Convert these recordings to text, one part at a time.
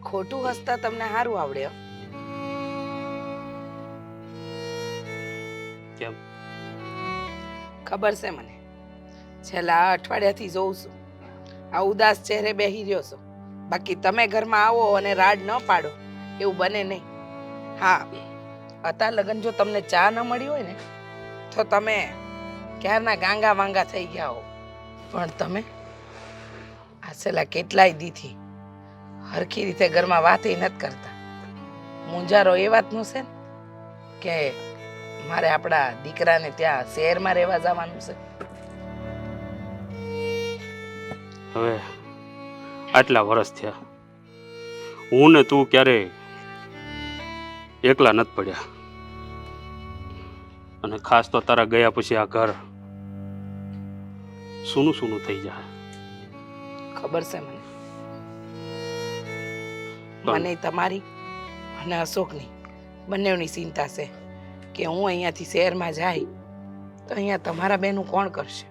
ખોટું હસતા તમને સારું આવડે હો. કેમ? ખબર છે મને, છેલ્લા અઠવાડિયાથી જોઉં છું આ ઉદાસ ચહેરે બેહી રહ્યો છો. બાકી તમે ઘરમાં આવો અને રાડ ન પાડો એવું બને નહીં. હા, અત્યાર લગન જો તમને ચા ન મળી હોય ને તો તમે ક્યારના ગાંગા વાંગા થઈ ગયા હો. પણ તમે આ છેલ્લા કેટલાય દીથી હરખી રીતે ઘરમાં વાત નથી કરતા. મુંજારો એ વાતનો છે ને કે મારે આપણા દીકરાને ત્યાં શહેરમાં રહેવા જવાનું છે. હવે આટલા વર્ષ થયા, હું ને તું ક્યારેય એકલા નથી પડ્યા. અને ખાસ તો તારા ગયા પછી આ ઘર સૂનું સૂનું થઈ જાય. ખબર છે મને તમારી અને અશોકની બંનેની ચિંતા છે કે હું અહીંયાથી શહેરમાં જાય તો અહીંયા તમારા બેનું કોણ કરશે.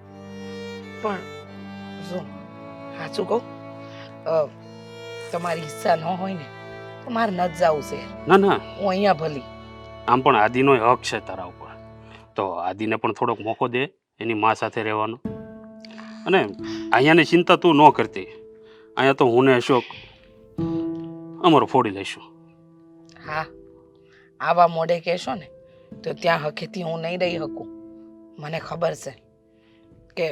પણ જો સાચું કહું, તમારી ઈચ્છા ન હોય ને તો મારે ન જ જવું શહેર. ના ના, હું અહીંયા ભલી. આમ પણ આદિનો હક છે તારા ઉપર, તો આદિને પણ થોડોક મોકો દે એની મા સાથે રહેવાનો. અને અહીંયાની ચિંતા તું ન કરતી, અહીંયા તો હું ને અશોક અમારું ફોડી લઈશું. હા, આવા મોઢે કહેશો ને તો ત્યાં હકેથી હું નહીં રહી શકું. મને ખબર છે કે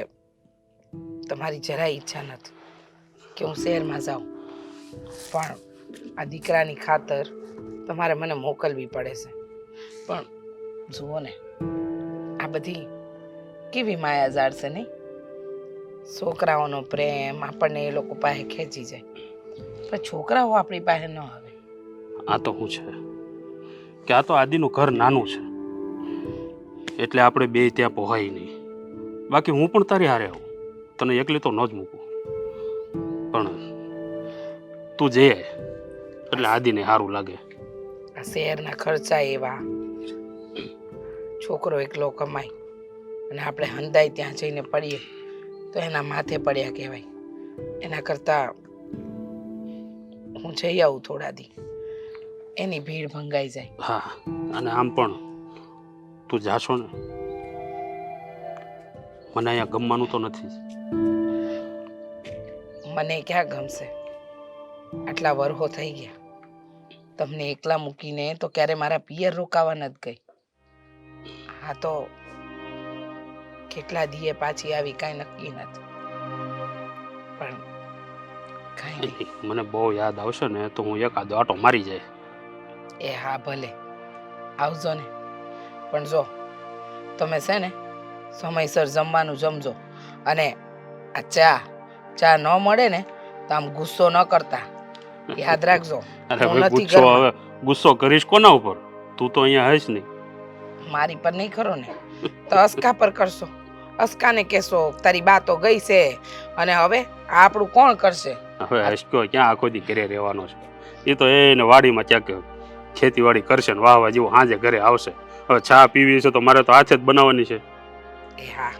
તમારી જરાય ઈચ્છા નથી કે હું શહેરમાં જાઉં, પણ આ દીકરાની ખાતર તમારે મને મોકલવી પડે છે. પણ જુઓ ને, આ બધી કેવી માયાજાળ છે નહીં? છોકરાઓનો પ્રેમ આપણને એ લોકો પાસે ખેંચી જાય, પણ છોકરાઓ આપણી પાસે ન આવે. આ તો શું છે કે આ તો આદિનું ઘર નાનું છે એટલે આપણે બે ત્યાં પહોંચાય નહીં. બાકી હું પણ તારી હારે આવું, તને એકલી તો ન જ મૂકું. પણ તું જઈએ એટલે આદિને સારું લાગે. આ શહેરના ખર્ચા એવા, છોકરો એકલો કમાય અને આપણે હંધાઈ ત્યાં જઈને પડીએ તો એના માથે પડ્યા કહેવાય. એના કરતાં હું જઈ આવું થોડા દી, એની ભીડ ભંગાઈ જાય. હા, અને આમ પણ તું જાશો ને મને અહીંયા ગમવાનું તો નથી. મને ક્યાં ગમશે? આટલા વરહો થઈ ગયા તમને એકલા મૂકીને તો ક્યારે મારા પિયર રોકાવા નથી ગઈ. હા, તો કેટલા દીએ પાછી આવી કાંઈ નક્કી નથી. પણ કાંઈ નહીં, મને બહુ યાદ આવશે ને તો હું એકાદો આટો મારી જાય. એ હા ભલે આવજો ને. પણ જો તમે છે ને સમયસર જમવાનું જમજો, અને આ ચા ન મળે ને તો આમ ગુસ્સો ન કરતા, યાદ રાખજો. હું નથી ઘરમાં. હવે ગુસ્સો કરીશ કોના ઉપર? તું તો અહીંયા હશ નહીં. મારી પર નહીં ખરો ને તો અસ્કા પર કરશો. અસ્કાને કહેશો તારી બા તો ગઈ છે અને હવે આ આપણું કોણ કરશે. હવે હસક્યો ક્યાં આખો દી ઘરે રહેવાનો છે? એ તો એને વાડીમાં ક્યાંક ખેતીવાડી કરશે ને વાહવા જેવું સાંજે ઘરે આવશે. હવે ચા પીવી છે તો મારે તો હાથે જ બનાવવાની છે. એ હા,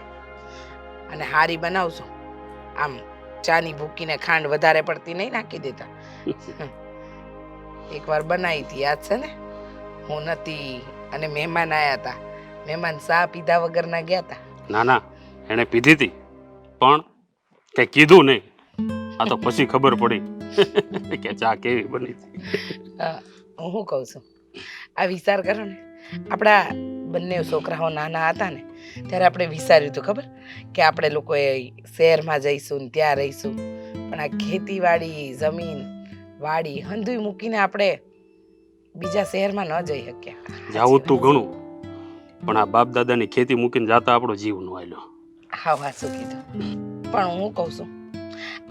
અને હારી બનાવજો. આમ ચાની ભૂકીને ખાંડ વધારે પડતી નહીં નાખી દેતા. એકવાર બનાવી હતી યાદ છે ને? હું નથી અને મહેમાન આવ્યા હતા. મહેમાન ચા પીધા વગર ના ગયા હતા. ના ના, એણે પીધી હતી પણ કઈ કીધું નહીં. આ તો પછી ખબર પડી કે ચા કેવી બની હતી. હું શું કહું છું, આ વિચાર કરો ને, આપણા બંને છોકરાઓ નાના હતા ને ત્યારે આપણે વિચાર્યું હતું ખબર કે આપણે લોકોએ શહેરમાં જઈશું ને ત્યાં રહીશું. પણ આ ખેતીવાડી, જમીન, વાડી હંધુય મૂકીને આપણે બીજા શહેરમાં ન જઈ શક્યા. જાવું તું ઘણું, પણ આ બાપ દાદાની ખેતી મૂકીને જાતા આપણો જીવ નો આલ્યો. હા, વાત શું કીધું. પણ હું કહું છું,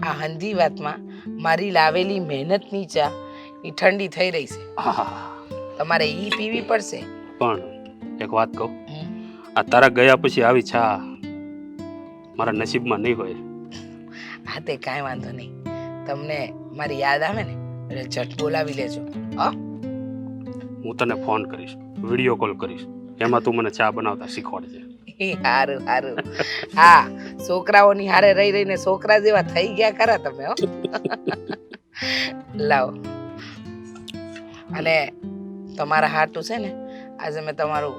આ હંધી વાતમાં મારી લાવેલી મહેનતની ચા એ ઠંડી થઈ રહી છે. તમારે ઈ પીવી પડશે. પણ એક વાત કહું, આ તારા ગયા પછી આવી ચા મારા નસીબમાં નહીં હોય. હા, તે કાંઈ વાંધો નહીં. તમને મારી યાદ આવે ને એટલે ઝટ બોલાવી લેજો. હું તને ફોન કરીશ, વિડીયો કોલ કરીશ, એમાં તું મને ચા બનાવતા શીખવાડજે. સારું સારું. હા, છોકરાઓની હારે રહી રહીને છોકરા જેવા થઈ ગયા ખરા તમે. લાવો અને તમારા હાટું છે ને આજે મેં તમારું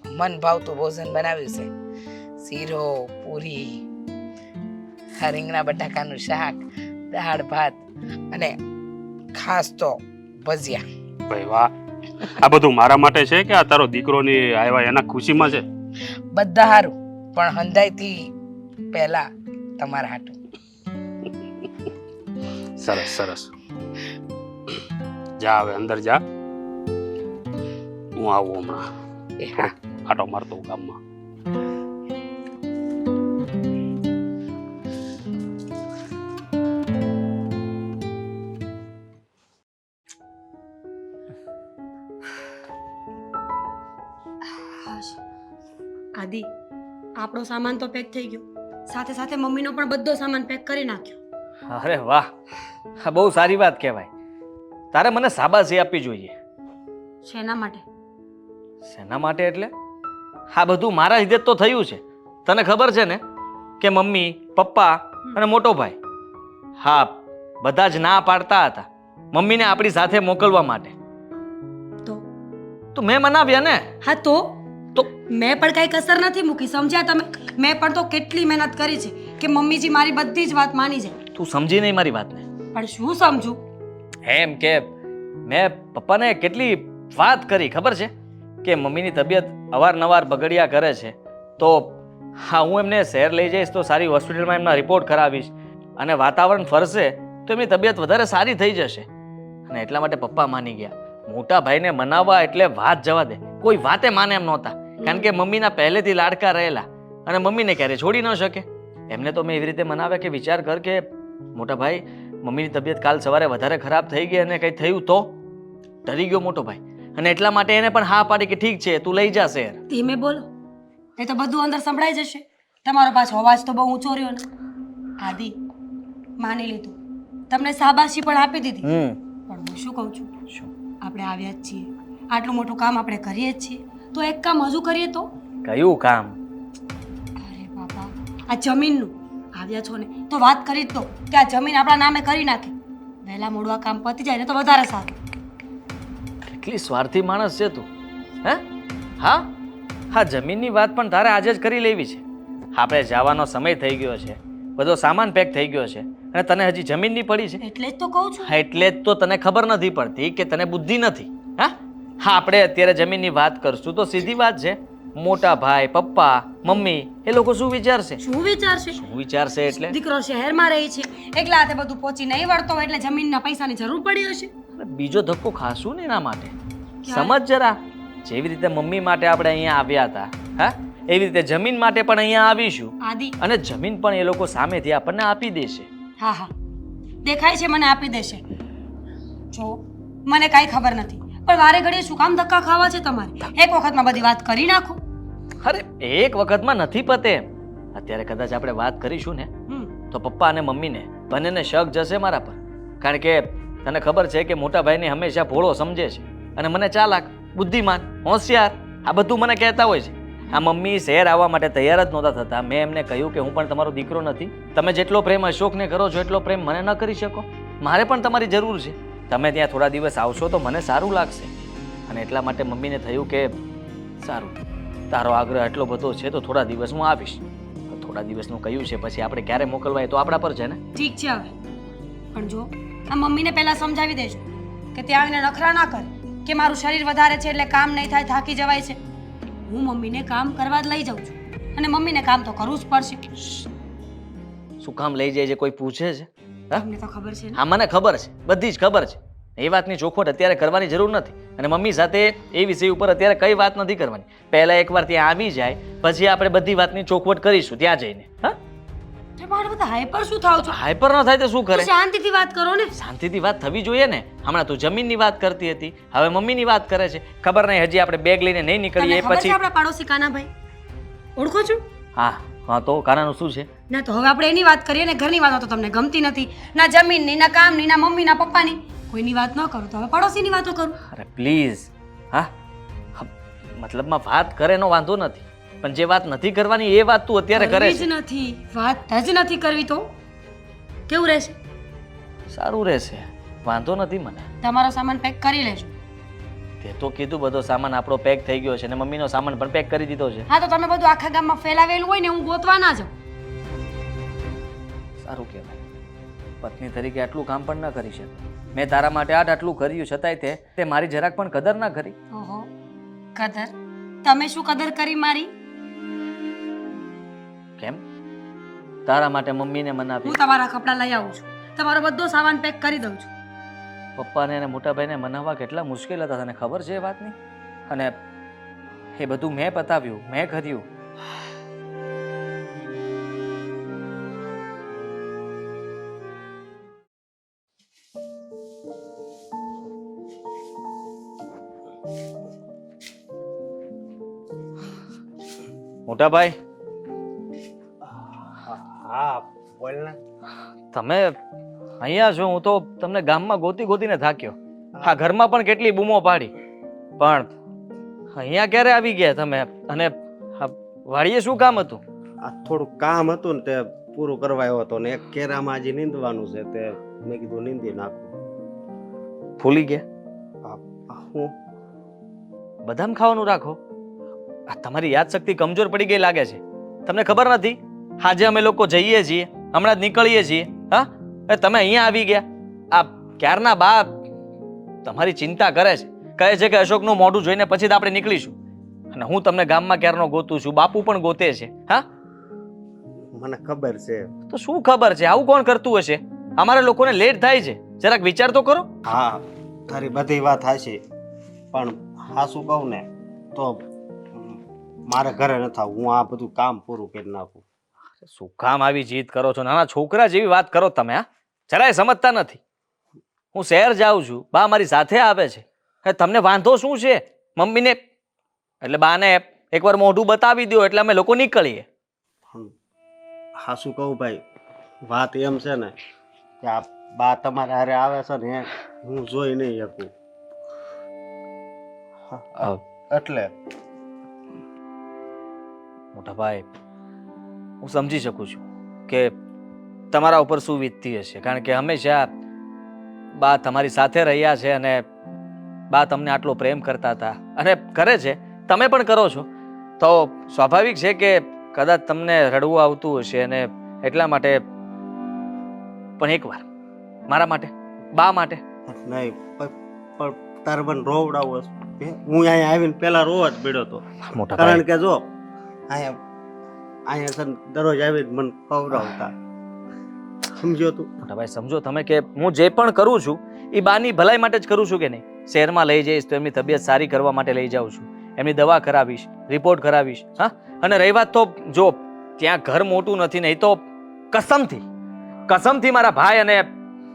મન ભાવતું ભોજન બનાવ્યું છે. શીરો, પૂરી, રીંગણા બટાકાનું શાક, દાળ ભાત અને ખાસ તો ભજીયા. ભાઈ વાહ, આ બધું મારા માટે છે કે આ તારો દીકરોની આવ્યા એના ખુશીમાં છે? બધા હારું, પણ હંધાઈથી પહેલા તમારા હાટું. સરસ સરસ. જા હવે અંદર જા, હું આવું હમણાં. એ હા. આટો મારતો હું ગામમાં. આદિ, આપણો સામાન તો પેક થઈ ગયો, સાથે સાથે મમ્મીનો પણ બધો સામાન પેક કરી નાખ્યો. અરે વાહ, આ બહુ સારી વાત કહેવાય. તારે મને શાબાશી આપવી જોઈએ. શેના માટે? શેના માટે એટલે આ બધું મારા લીધે જ તો થયું છે. તને ખબર છે ને કે મમ્મી, પપ્પા અને મોટો ભાઈ, હા, બધા જ ના પાડતા હતા મમ્મીને આપણી સાથે મોકલવા માટે. તો મેં મનાવ્યા ને. હા તો મેં પણ કઈ કસર નથી મૂકી, સમજ્યા તમે? મેં પણ તો કેટલી મહેનત કરી છે કે મમ્મીજી મારી બધી જ વાત માની જાય. તું સમજી નહીં મારી વાતને. પણ શું સમજુ? એમ કે મેં પપ્પાને કેટલી વાત કરી ખબર છે કે મમ્મીની તબિયત અવારનવાર બગડ્યા કરે છે, તો હા, હું એમને શહેર લઈ જઈશ તો સારી હોસ્પિટલમાં એમના રિપોર્ટ કરાવીશ અને વાતાવરણ ફરશે તો એમની તબિયત વધારે સારી થઈ જશે. અને એટલા માટે પપ્પા માની ગયા. મોટા ભાઈને મનાવવા એટલે વાત જવા દે, કોઈ વાતે માને એમ નહોતા, કારણ કે મમ્મીના પહેલેથી લાડકા રહેલા અને મમ્મીને ક્યારે છોડી ન શકે. એમને તો મેં એવી રીતે મનાવ્યા કે વિચાર કર કે મોટા ભાઈ, મમ્મીની તબિયત કાલ સવારે વધારે ખરાબ થઈ ગઈ અને કંઈ થયું તો? ડરી ગયો મોટો ભાઈ, અને એટલા માટે એને પણ હા પાડી કે ઠીક છે, તું લઈ જા શહેર. ધીમે બોલો, એ તો બધું અંદર સંભળાઈ જશે. તમારો પાછો અવાજ તો બહુ ઊંચો રહ્યો ને. આદિ, માની લીધું, તમને શાબાશી પણ આપી દીધી, પણ હું શું કહું છું, આપણે આવ્યા જ છીએ, આટલું મોટું કામ આપણે કરીએ જ છીએ, તો એક કામ હજુ કરીએ તો? કયું કામ? અરે બાપા, આ જમીનનું આવ્યા છો ને તો વાત કરી જ દો કે આ જમીન આપણા નામે કરી નાખે. વહેલા મોડું આ કામ પતી જાય ને તો વધારે સારું. કેટલી સ્વાર્થી માણસ છે તું, હે? હા હા, જમીનની વાત પણ તારે આજે જ કરી લેવી છે. આપણે જવાનો સમય થઈ ગયો છે, બધો સામાન પેક થઈ ગયો છે અને તને હજી જમીનની પડી છે. એટલે જ તો કહું છું. એટલે જ તો તને ખબર નથી પડતી કે તને બુદ્ધિ નથી. હા હા, આપણે અત્યારે જમીનની વાત કરશું તો સીધી વાત છે, મોટા ભાઈ, પપ્પા, મમ્મી એ લોકો શું વિચારશે? શું વિચારશે? શું વિચારશે એટલે દીકરો શહેરમાં રહે છે, એકલા હાથે બધું પહોંચી નહીં વળતો હોય એટલે જમીનના પૈસાની જરૂર પડી હશે. બીજો ધક્કો ખાશું ને એના માટે. સમજ જરા, જેવી રીતે મમ્મી માટે આપણે અહીંયા આવ્યા હતા, હા, એવી રીતે જમીન માટે પણ અહીંયા આવીશું. આદિ, અને જમીન પણ એ લોકો સામેથી આપણને આપી દેશે. હા હા, દેખાય છે મને આપી દેશે. જો મને કાંઈ ખબર નથી, પણ વારે ઘડીએ શું કામ ધક્કા ખાવા છે તમારે? એક વખતમાં બધી વાત કરી નાખો. અરે એક વખતમાં નથી પતે. અત્યારે કદાચ આપણે વાત કરીશું ને તો પપ્પા અને મમ્મીને બંનેને શક જશે મારા પર, કારણ કે તને ખબર છે કે મોટા ભાઈને હંમેશા ભોળો સમજે છે અને મને ચાલાક, બુદ્ધિમાન, હોશિયાર આ બધું મને કહેતા હોય છે. આ મમ્મી શહેર આવવા માટે તૈયાર જ નહોતા થતા. મેં એમને કહ્યું કે હું પણ તમારો દીકરો નથી, તમે જેટલો પ્રેમ અશોકને કરો છો એટલો પ્રેમ મને ન કરી શકો, મારે પણ તમારી જરૂર છે. તમે ત્યાં થોડા દિવસ આવશો તો મને સારું લાગશે. અને એટલા માટે મમ્મીને થયું કે સારું, તારો આગ્રહ એટલો બધો છે તો થોડા દિવસ હું આવીશ. થોડા દિવસનું કહ્યું છે, પછી આપણે ક્યારે મોકલવા એ તો આપણા પર છે ને. ઠીક છે હવે, પણ જો આ મમ્મીને પહેલા સમજાવી દેજો કે ત્યાં આવીને નખરા ના કરે કે મારું શરીર વધારે છે એટલે કામ નહીં થાય, થાકી જવાય છે. હું મમ્મીને કામ કરવા જ લઈ જાઉં છું અને મમ્મીને કામ તો કરવું જ પડશે. શું કામ લઈ જાય છે કોઈ પૂછે છે? તમને તો ખબર છે ને. હા, મને ખબર છે, બધી જ ખબર છે. એ વાતની ચોખવટ અત્યારે કરવાની જરૂર નથી અને મમ્મી સાથે એ વિષય ઉપર અત્યારે કઈ વાત નથી કરવાની. પહેલા એકવાર ત્યાં આવી જાય પછી આપણે બધી વાતની ચોખવટ કરીશું ત્યાં જઈને. હા, તમારે બધા હાઈપર શું થાવ છો? હાઈપર ન થાય તો શું કરે? શાંતિથી વાત કરો ને. શાંતિથી વાત થવી જોઈએ ને. હમણાં તું જમીનની વાત કરતી હતી, હવે મમ્મીની વાત કરે છે. ખબર નહીં હજી આપણે બેગ લઈને નહીં નીકળીએ તમને ખબર છે પછી. આપણા પાડોશી કાનાભાઈ ઓળખો છો? હા હા, તો કાનાનું શું છે? ના તો હવે આપણે એની વાત કરીએ ને. ઘરની વાતો તો તમને ગમતી નથી, ના જમીનની, ના કામની, ના મમ્મી, ના પપ્પાની. કોઈની વાત ન કરું તો હવે પડોશીની વાતો કરું. અરે પ્લીઝ, હા, મતલબમાં વાત કરે નો વાંધો નથી, પણ જે વાત નથી કરવાની એ વાત તું અત્યારે કરે કરવી છે. જ નથી, વાત જ નથી કરવી તો કેવું રહેશે? સારું રહેશે. વાંધો નથી મને. તમારો સામાન પેક કરી લેજો. તે તો કીધું બધો સામાન આપણો પેક થઈ ગયો છે અને મમ્મીનો સામાન પણ પેક કરી દીધો છે. હા તો તમે બધું આખા ગામમાં ફેલાવેલું હોય ને હું ગોતવા ના જાઉં. સારું કહેવાય. પત્ની તરીકે આટલું કામ પણ ન કરી શકે. મેં તારા માટે આટલું કર્યું છતાંય તે મારી જરાક પણ કદર ના કરી. ઓહો, કદર? તમે શું કદર કરી મારી? કેમ? તારા માટે મમ્મીને મનાવી, હું તમારા કપડાં લઈ આવું છું, તમારો બધો સામાન પેક કરી દઉં છું. પપ્પાને અને મોટા ભાઈને મનાવવા કેટલા મુશ્કેલ હતા તને ખબર છે એ વાતની? અને એ બધું મેં પતાવ્યું, મેં કર્યું. મોટા ભાઈ, હા બોલ ને. તમે અહીંયા છો? હું તો તમને ગામમાં ગોતી ગોતીને થાક્યો. હા, ઘરમાં પણ કેટલી બૂમો પાડી, પણ અહીંયા ક્યારે આવી ગયા તમે? અને આ વાડીએ શું કામ હતું? આ થોડું કામ હતું ને તે પૂરું કરવા આવ્યો હતો ને એક કેરામાં હજી નીંદવાનું છે તે મેં કીધું નીંદી નાખું. ભૂલી ગયા? હું બદામ ખાવાનું રાખો. આ તમારી યાદશક્તિ કમજોર પડી ગઈ લાગે છે. તમને ખબર નથી? આજે અમે લોકો જઈએ છીએ, હમણાં જ નીકળીએ છીએ. હા, તમે અહીંયા આવી ગયા. આ ક્યારના બા તમારી ચિંતા કરે છે, કહે છે કે અશોકનું મોઢું જોઈને પછી જ આપણે નીકળીશું. અને હું તમને ગામમાં ક્યારનો ગોતું છું, બાપુ પણ ગોતે છે. હા, મને ખબર છે. તો શું ખબર છે? આવું કોણ કરતું હશે? અમારા લોકોને લેટ થાય છે, જરાક વિચાર તો કરો. હા, તારી બધી વાત હાચી, પણ હા શું કહું ને તો મારે ઘરે ન થાવ. હું આ બધું કામ પૂરું કરી નાખું. શું કામ આવી જીદ કરો છો? નાના છોકરા જેવી વાત કરો તમે. હા, જરાય સમજતા નથી. હું શહેર જાઉં છું, બા મારી સાથે આવે છે. તમને વાંધો શું છે? મમ્મીને એટલે બાને એકવાર મોઢું બતાવી દો એટલે અમે લોકો નીકળીએ. હા શું કહું ભાઈ, વાત એમ છે ને કે આ બા તમારે હારે આવે છે ને હું જોઈ નહીં શકું એટલે. મોટા ભાઈ, હું સમજી શકું છું કે તમારા ઉપર શું વીતતી હશે, કારણ કે હંમેશા બા તમારી સાથે રહ્યા છે અને બા તમને આટલો પ્રેમ કરતા હતા અને કરે છે, તમે પણ કરો છો. તો સ્વાભાવિક છે કે કદાચ તમને રડવું આવતું હશે અને એટલા માટે. પણ એકવાર મારા માટે, બા માટે. નહીં પણ તારે મને રોવડાવો. હું અહીંયા આવીને પેલા રોવા જ પડ્યો હતો, મોટા કારણ ભાઈ, કે જો અહીંયા છે ને દરરોજ આવીને મને ખવડાવતા. સમજ્યો તું? મોટા ભાઈ સમજો તમે કે હું જે પણ કરું છું એ બાની ભલાઈ માટે જ કરું છું કે નહીં? શહેરમાં લઈ જઈશ તો એમની તબિયત સારી કરવા માટે લઈ જાઉં છું, એમની દવા કરાવીશ, રિપોર્ટ કરાવીશ. હા, અને રહી વાત તો જો ત્યાં ઘર મોટું નથી, નહીં તો કસમથી મારા ભાઈ અને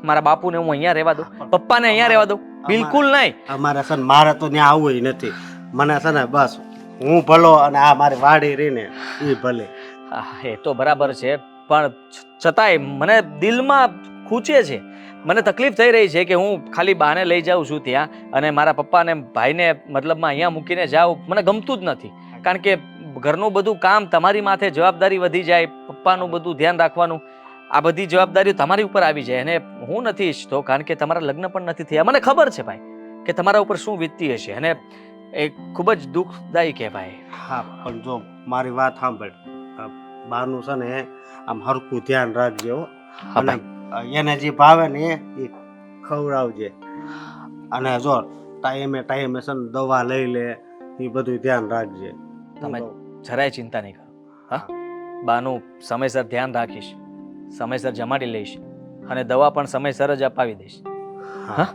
મારા બાપુને હું અહીંયા રહેવા દઉં, પપ્પાને અહીંયા રહેવા દઉં? બિલકુલ નહીં. અમારે છે ને મારે તો ત્યાં આવવું નથી. મને છે ને બસ હું ભલો અને આ મારી વાડી રહીને એ ભલે. એ તો બરાબર છે, પણ છતાંય મને દિલમાં ખૂંચે છે, મને તકલીફ થઈ રહી છે કે હું ખાલી બાને લઈ જાઉં છું ત્યાં અને મારા પપ્પાને ભાઈને મતલબમાં અહીંયા મૂકીને જાઉં. મને ગમતું જ નથી, કારણ કે ઘરનું બધું કામ તમારી માથે જવાબદારી વધી જાય, પપ્પાનું બધું ધ્યાન રાખવાનું, આ બધી જવાબદારીઓ તમારી ઉપર આવી જાય. અને હું નથી ઈચ્છતો, કારણ કે તમારા લગ્ન પણ નથી થયા. મને ખબર છે ભાઈ કે તમારા ઉપર શું વીતતી હશે અને એ ખૂબ જ દુઃખદાયી કહેવાય. હા પણ જો મારી વાત સાંભળ, બાનું છે ને આમ હરખું ધ્યાન રાખજે હો. અને એને જે ભાવે ને એ ખવડાવજે. અને જો ટાઈમે છે ને દવા લઈ લે, એ બધું ધ્યાન રાખજે. તમે જરાય ચિંતા નહીં કરો. હા, બાનું સમયસર ધ્યાન રાખીશ, સમયસર જમાડી લઈશ અને દવા પણ સમયસર જ અપાવી દઈશ. હા,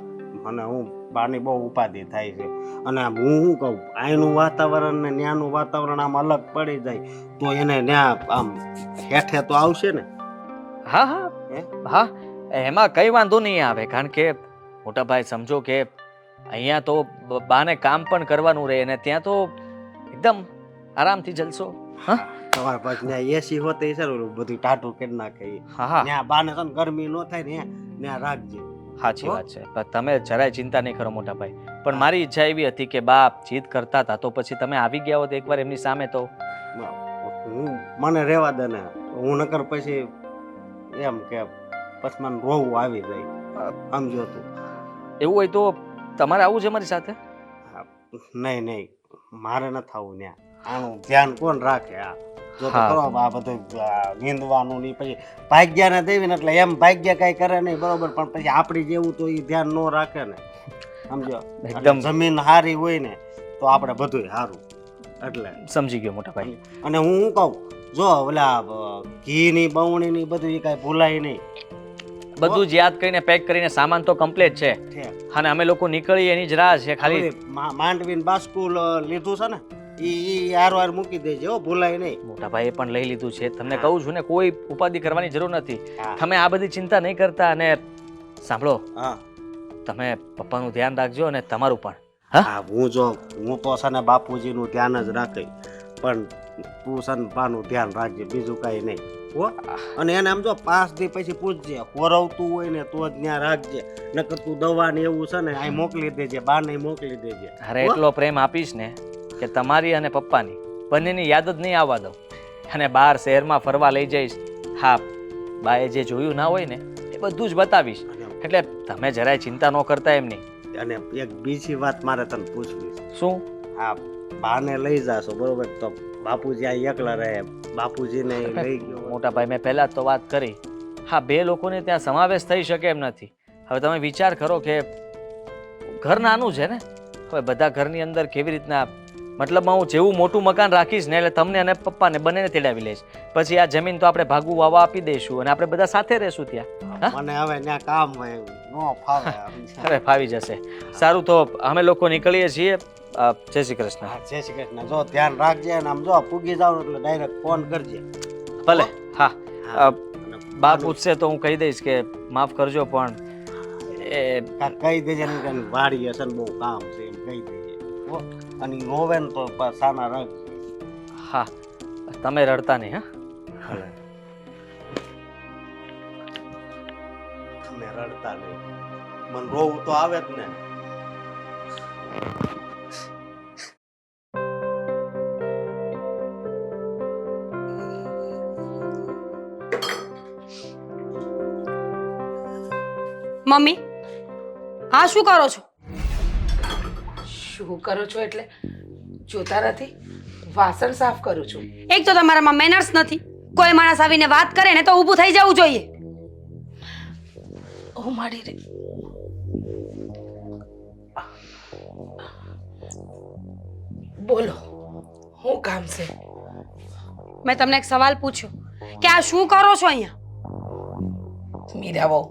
મને હું બાની બહુ ઉપાધિ થાય છે. અને હું શું કહું, અહીંનું વાતાવરણ ને ત્યાંનું વાતાવરણ આમ અલગ પડી જાય તો એને ત્યાં આમ હેઠે તો આવશે ને. હા હા હા, એમાં કઈ વાંધો નહીં આવે, કારણ કે મોટા ભાઈ સમજો કે અહીંયા તો બાને કામ પણ કરવાનું રહે અને ત્યાં તો એકદમ આરામથી જલસો. હા, તમારા પાસે ત્યાં એસી હોતે છે ને બધું ટાટું કરી નાખે. હા હા, ત્યાં બાને છે ને ગરમી ન થાય ને ત્યાં રાખજે. સાચી વાત છે, પણ તમે જરાય ચિંતા નહીં કરો મોટા ભાઈ. પણ મારી ઈચ્છા એવી હતી કે બા જીદ કરતા હતા તો પછી તમે આવી ગયા હોત એકવાર એમની સામે તો. હું મને રહેવા દે ને, હું નકર પછી એમ કે પછી મને રોવું આવી જાય. સમજો તું. એવું હોય તો તમારે આવું છે મારી સાથે? નહીં નહીં, મારે ન થવું ત્યાં. આનું ધ્યાન કોણ રાખે? આ જો તો હા. કરો આ બધું નીંદવાનું નહીં, પછી ભાગ્યાને દેવી ને એટલે એમ ભાગ્ય કાંઈ કરે નહીં, બરોબર, પણ પછી આપણી જેવું તો એ ધ્યાન ન રાખે ને, સમજો. એકદમ. એટલે જમીન સારી હોય ને તો આપણે બધુંય સારું. એટલે સમજી ગયો મોટા ભાઈ. અને હું શું કહું, જો ઓલા ઘીની બવણીની બધું એ કાંઈ ભૂલાય નહીં. બધું જ યાદ કરીને પેક કરીને સામાન તો કમ્પ્લીટ છે છે. અને અમે લોકો નીકળી એની જ રાહ છે ખાલી. માંડવીને બાસ્કુલ લીધું છે ને, ઈ હારવાર મૂકી દેજે હો, ભૂલાય નહીં. મોટા ભાઈએ પણ લઈ લીધું છે. તમને કહું છું ને, કોઈ ઉપાધિ કરવાની જરૂર નથી. હા. તમે આ બધી ચિંતા નહીં કરતા. અને સાંભળો, હા તમે પપ્પાનું ધ્યાન રાખજો અને તમારું પણ. હા હા, હું તો છે ને બાપુજીનું ધ્યાન જ રાખી, પણ તું છે ને બાનું ધ્યાન રાખજે, બીજું કાંઈ નહીં હો. અને એને આમ જો 5 દી પછી પૂછજે, કોરવતું હોય ને તો જ ત્યાં રાખજે, નકર તું દવા ને એવું છે ને અહીં મોકલી દેજે, બાને મોકલી દેજે. અરે એટલો પ્રેમ આપીશ ને કે તમારી અને પપ્પાની બંનેની યાદ જ નહીં આવવા દઉં. અને બહાર શહેરમાં ફરવા લઈ જઈશ. હા, બાએ જે જોયું ના હોય ને એ બધું જ બતાવીશ. એટલે તમે જરાય ચિંતા ન કરતા એમની. અને એક બીજી વાત મારે તને પૂછવી છે. શું? હા, બાને લઈ જાશો બરોબર, તો બાપુજી આ એકલા રહે, બાપુજીને લઈ ગયો. મોટા ભાઈ, મેં પહેલા જ તો વાત કરી. હા, 2 લોકોને ત્યાં સમાવેશ થઈ શકે એમ નથી. હવે તમે વિચાર કરો કે ઘર નાનું છે ને, હવે બધા ઘરની અંદર કેવી રીતના, મતલબમાં હું જેવું મોટું મકાન રાખીશ ને એટલે તમને અને પપ્પાને બંનેને તેડાવી લઈશ. પછી આ જમીન તો આપણે ભાગવું વાવા આપી દઈશું અને આપણે બધા સાથે રહેશું ત્યાં. મને હવે ત્યાં કામ હોય નો ફાવે. અરે ફાવી જશે. સારું, તો અમે લોકો નીકળીએ છીએ. જય શ્રી કૃષ્ણ. હા, જય શ્રી કૃષ્ણ. જો ધ્યાન રાખજે ને આમ જો પૂગી જાવ એટલે ડાયરેક્ટ ફોન કરજે. ભલે. હા, હા. બા પૂછશે તો હું કહી દઈશ કે માફ કરજો, પણ એ કહી દેજે ને કે વાડી હશે ને બહુ કામ છે એમ કહી દેજે હો. અને ઈ રોવે ને તો સાના રાખજે. હા, તમે રડતા નહીં. હા, ભલે. તમે રડતા નહીં, મને રોવું તો આવે જ ને. મમ્મી, હા શું કરો છો? શું કરો છો એટલે જોતા નથી? વાસણ સાફ કરું છું. એક તો તમારામાં મેનર્સ નથી. કોઈ માણસ આવીને વાત કરે ને તો ઊભું થઈ જવું જોઈએ. ઓ મારી રે, બોલો, શું કામ છે? મેં તમને એક સવાલ પૂછ્યો કે આ શું કરો છો અહીંયા? મીરા બહુ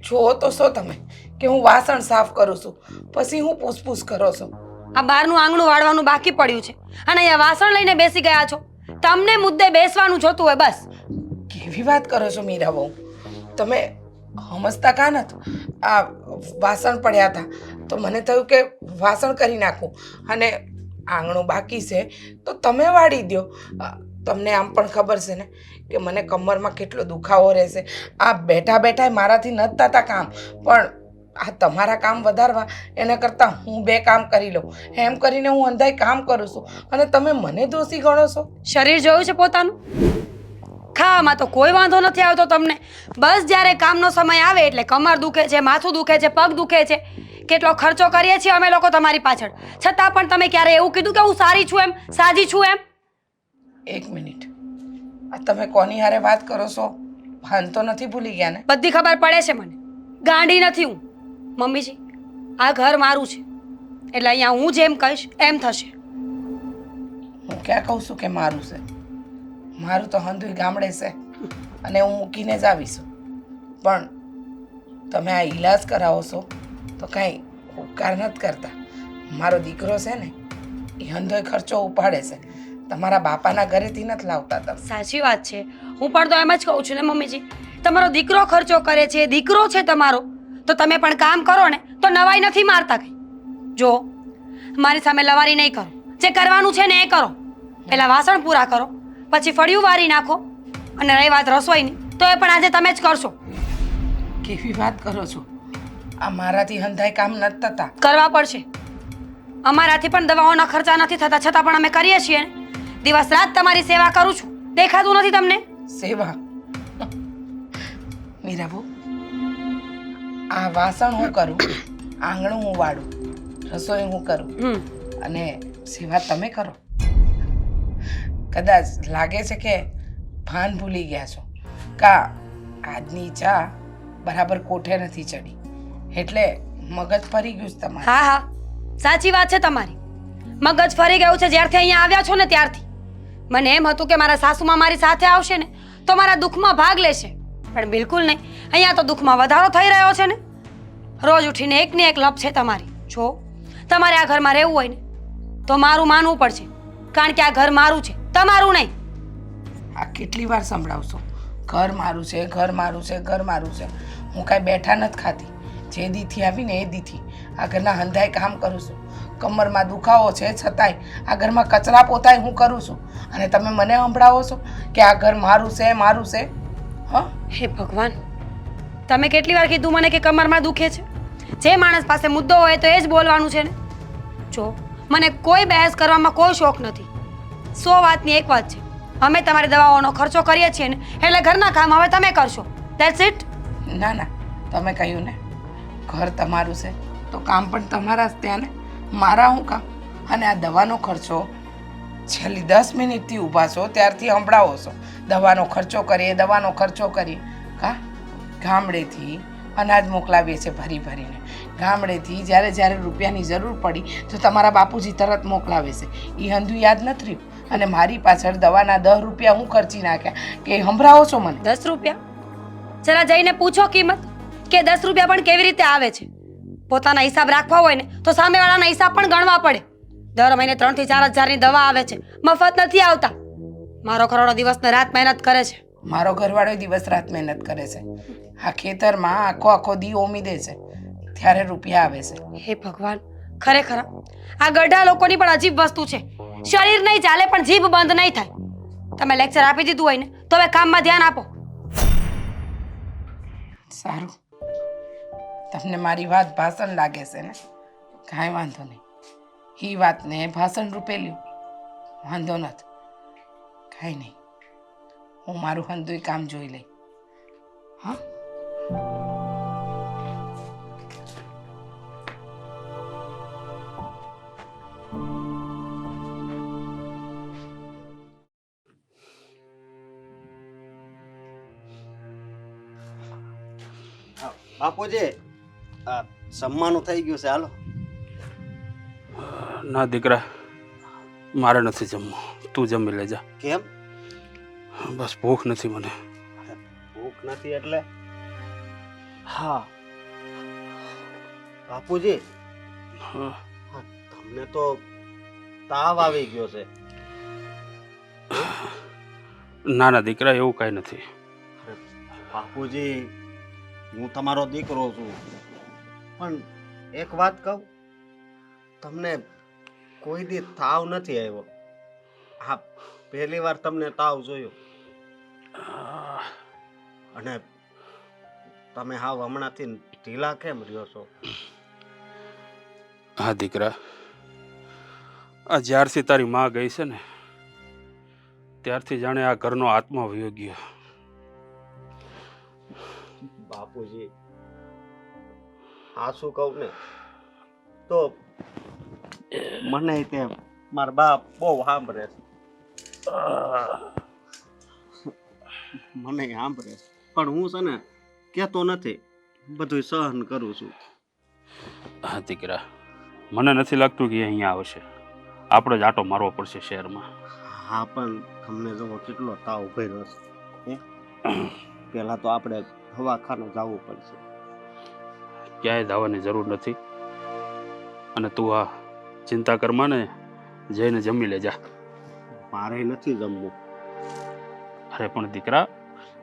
જો તો શું તમે કે હું વાસણ સાફ કરું છું, પછી હું પૂછપૂછ કરો છો? આ બહારનું આંગણું વાળવાનું બાકી પડ્યું છે અને અહીંયા વાસણ લઈને બેસી ગયા છો. તમને મુદ્દે બેસવાનું જોતું હોય બસ. કેવી વાત કરો છો મીરા બહુ? તમે સમજતા કાં નથી? આ વાસણ પડ્યા હતા તો મને થયું કે વાસણ કરી નાખું, અને આંગણું બાકી છે તો તમે વાળી દો. તમને આમ પણ ખબર છે ને કે મને કમરમાં કેટલો દુખાવો રહેશે. આ બેઠા બેઠા મારાથી નથી થતા કામ, પણ આ તમારા કામ વધારવા એના કરતાં હું 2 કામ કરી લઉં, એમ કરીને હું અંધાઈ કામ કરું છું અને તમે મને દોષી ગણો છો. શરીર જોયું છે પોતાનું? ખાવામાં તો કોઈ વાંધો નથી આવતો તમને. બસ જ્યારે કામનો સમય આવે એટલે કમર દુખે છે, માથું દુખે છે, પગ દુખે છે. કેટલો ખર્ચો કરીએ છીએ અમે લોકો તમારી પાછળ, છતાં પણ તમે ક્યારે એવું કીધું કે હું સારી છું એમ, સાજી છું એમ? 1 મિનિટ, આ તમે કોની હારે વાત કરો છો? ભાન તો નથી ભૂલી ગયા ને? બધી ખબર પડે છે મને. ગાંડી નથી હું. મમ્મીજી, આ ઘર મારું છે એટલે અહીંયા હું જેમ કહીશ એમ થશે. હું ક્યાં કહું છું કે મારું છે? મારું તો હંધુય ગામડે છે અને હું મૂકીને જ આવીશું. પણ તમે આ ઈલાજ કરાવો છો તો કાંઈ ઉપકાર નથી કરતા. મારો દીકરો છે ને એ હંધોય ખર્ચો ઉપાડે છે, તમારા બાપાના ઘરેથી નથી લાવતા તમે. સાચી વાત છે. હું પણ તો એમ જ કહું છું ને મમ્મીજી, તમારો દીકરો ખર્ચો કરે છે, દીકરો છે તમારો, તો તમે પણ કામ કરો ને તો નવાઈ નથી મારતા કઈ. જો મારી સામે લવારી નહીં કરો, જે કરવાનું છે ને એ કરો. પહેલા વાસણ પૂરા કરો, પછી ફળિયું વારી નાખો, અને રહી વાત રસોઈની તો એ પણ આજે તમે જ કરશો. કેવી વાત કરો છો? આ મારાથી હંધાઈ કામ નથી થતા. કરવા પડશે. અમારાથી પણ દવાઓના ખર્ચા નથી થતા, છતાં પણ અમે કરીએ છીએ ને. દિવસ રાત તમારી સેવા કરું છું, દેખાતું નથી તમને? સેવા? મીરાબુ, આ વાસણ હું કરું, આંગણું હું વાળું, રસોઈ હું કરું અને સેવા તમે કરો. કદાચ લાગે છે કે ભાન ભૂલી ગયા છો કા આજની ચા બરાબર કોઠે નથી ચડી એટલે મગજ ફરી ગયું છે તમારું. હા હા, સાચી વાત છે તમારી. મગજ ફરી ગયું છે જ્યારથી અહીંયા આવ્યા છો ને ત્યારથી. મને એમ હતું કે મારા સાસુમાં મારી સાથે આવશે ને તો મારા દુઃખમાં ભાગ લેશે, પણ બિલકુલ નહીં. અહીંયા તો દુઃખમાં વધારો થઈ રહ્યો છે ને. રોજ ઉઠીને એકની એક લપ છે તમારી. જો તમારે આ ઘરમાં રહેવું હોય ને તો મારું માનવું પડશે, કારણ કે આ ઘર મારું છે, તમારું નહીં. આ કેટલી વાર સંભળાવશો ઘર મારું છે, ઘર મારું છે, ઘર મારું છે. હું કાંઈ બેઠા નથી ખાતી. જે દીથી આવીને એ દીથી આ ઘરના હંધાઈ કામ કરું છું. કમરમાં દુખાવો છે છતાંય આ ઘરમાં કચરા પોતાય હું કરું છું અને તમે મને સંભળાવો છો કે આ ઘર મારું છે, મારું છે. હા, હે ભગવાન, તમે કેટલી વાર કીધું મને કે કમરમાં દુખે છે? જે માણસ પાસે મુદ્દો હોય તો એ જ બોલવાનું છે ને. જો મને કોઈ બહેસ કરવામાં કોઈ શોખ નથી. 100 વાતની એક વાત છે, અમે તમારી દવાઓનો ખર્ચો કરીએ છીએ ને એટલે ઘરના કામ હવે તમે કરશો. That's it. ના ના, તમે કહ્યું ને ઘર તમારું છે તો કામ પણ તમારા જ ત્યાં ને. મારા શું કામ? અને આ દવાનો ખર્ચો છેલ્લી 10 મિનિટથી ઊભા છો ત્યારથી સંભળાવો છો દવાનો ખર્ચો કરીએ, દવાનો ખર્ચો કરીએ. કા ગામડેથી અનાજ મોકલાવીએ છીએ ભરી ભરીને. ગામડેથી જ્યારે જ્યારે રૂપિયાની જરૂર પડી તો તમારા બાપુજી તરત મોકલાવે છે. એ હંધું યાદ નથી રહ્યું. અને મારી પાછળ દવાના 10 રૂપિયા હું ખર્ચી નાખ્યા કે એ સંભળાવો છો મને. 10 રૂપિયા? જરા જઈને પૂછો કિંમત કે 10 રૂપિયા પણ કેવી રીતે આવે છે. પોતાના હિસાબ રાખવા હોય ને તો સામેવાળાના હિસાબ પણ ગણવા પડે. દર મહિને 3 થી 4 હજારની દવા આવે છે, મફત નથી આવતા. મારો ઘરવાળો દિવસ ને રાત મહેનત કરે છે. મારો ઘરવાળો દિવસ રાત મહેનત કરે છે. આ ખેતરમાં આખો દી ઓમી દે છે ત્યારે રૂપિયા આવે છે. હે ભગવાન, ખરેખર આ ગઢા લોકોની પણ અજીબ વસ્તુ છે. શરીર નહીં ચાલે પણ જીભ બંધ નહીં થાય. તમે લેક્ચર આપી દીધું હોય ને તો હવે કામમાં ધ્યાન આપો. સારું, તમને મારી વાત ભાષણ લાગે છે ને? કાંઈ વાંધો નહીં. એ વાતને ભાષણ રૂપે લ્યો, વાંધો નથી. કાંઈ નહીં, હું મારું હંધુય કામ જોઈ લઈ. હા, બાપુજી જમવાનું થઈ ગયું છે, હાલો. ના દીકરા, મારે નથી જમવું. તું જમી લેજા. કેમ? બસ ભૂખ નથી મને. ભૂખ નથી એટલે? હા બાપુજી, હા, તમને તો તાવ આવી ગયો છે. ના ના દીકરા, એવું કાંઈ નથી. બાપુજી, હું તમારો દીકરો છું, પણ એક વાત કહું, તમને કોઈ દી તાવ નથી આવ્યો. હા, પહેલી વાર તમને તાવ જોયો. અને તમે હાવ હમણાંથી ઢીલા કેમ રહ્યો છો? હા દીકરા, આ જ્યારથી તારી માં ગઈ છે ને ત્યારથી જાણે આ ઘરનો આત્મા વયો ગયો. બાપુજી, આ શું કહું ને તો મને તે મારા બાપ બહુ સાંભળે છે. મને સાંભળે છે પણ હું છે ને કહેતો નથી, બધું સહન કરું છું. હા દીકરા, મને નથી લાગતું કે એ અહીંયા આવશે. આપણે જ આટો મારવો પડશે શહેરમાં. હા, પણ તમને જો કેટલો તાવ ભર્યો છે. પહેલા તો આપણે દવાખાને જવું પડશે. ક્યાંય જવાની જરૂર નથી. અને તું આ ચિંતા કરમાં ને જઈને જમી લેજા. મારે નથી જમવું. અરે પણ દીકરા,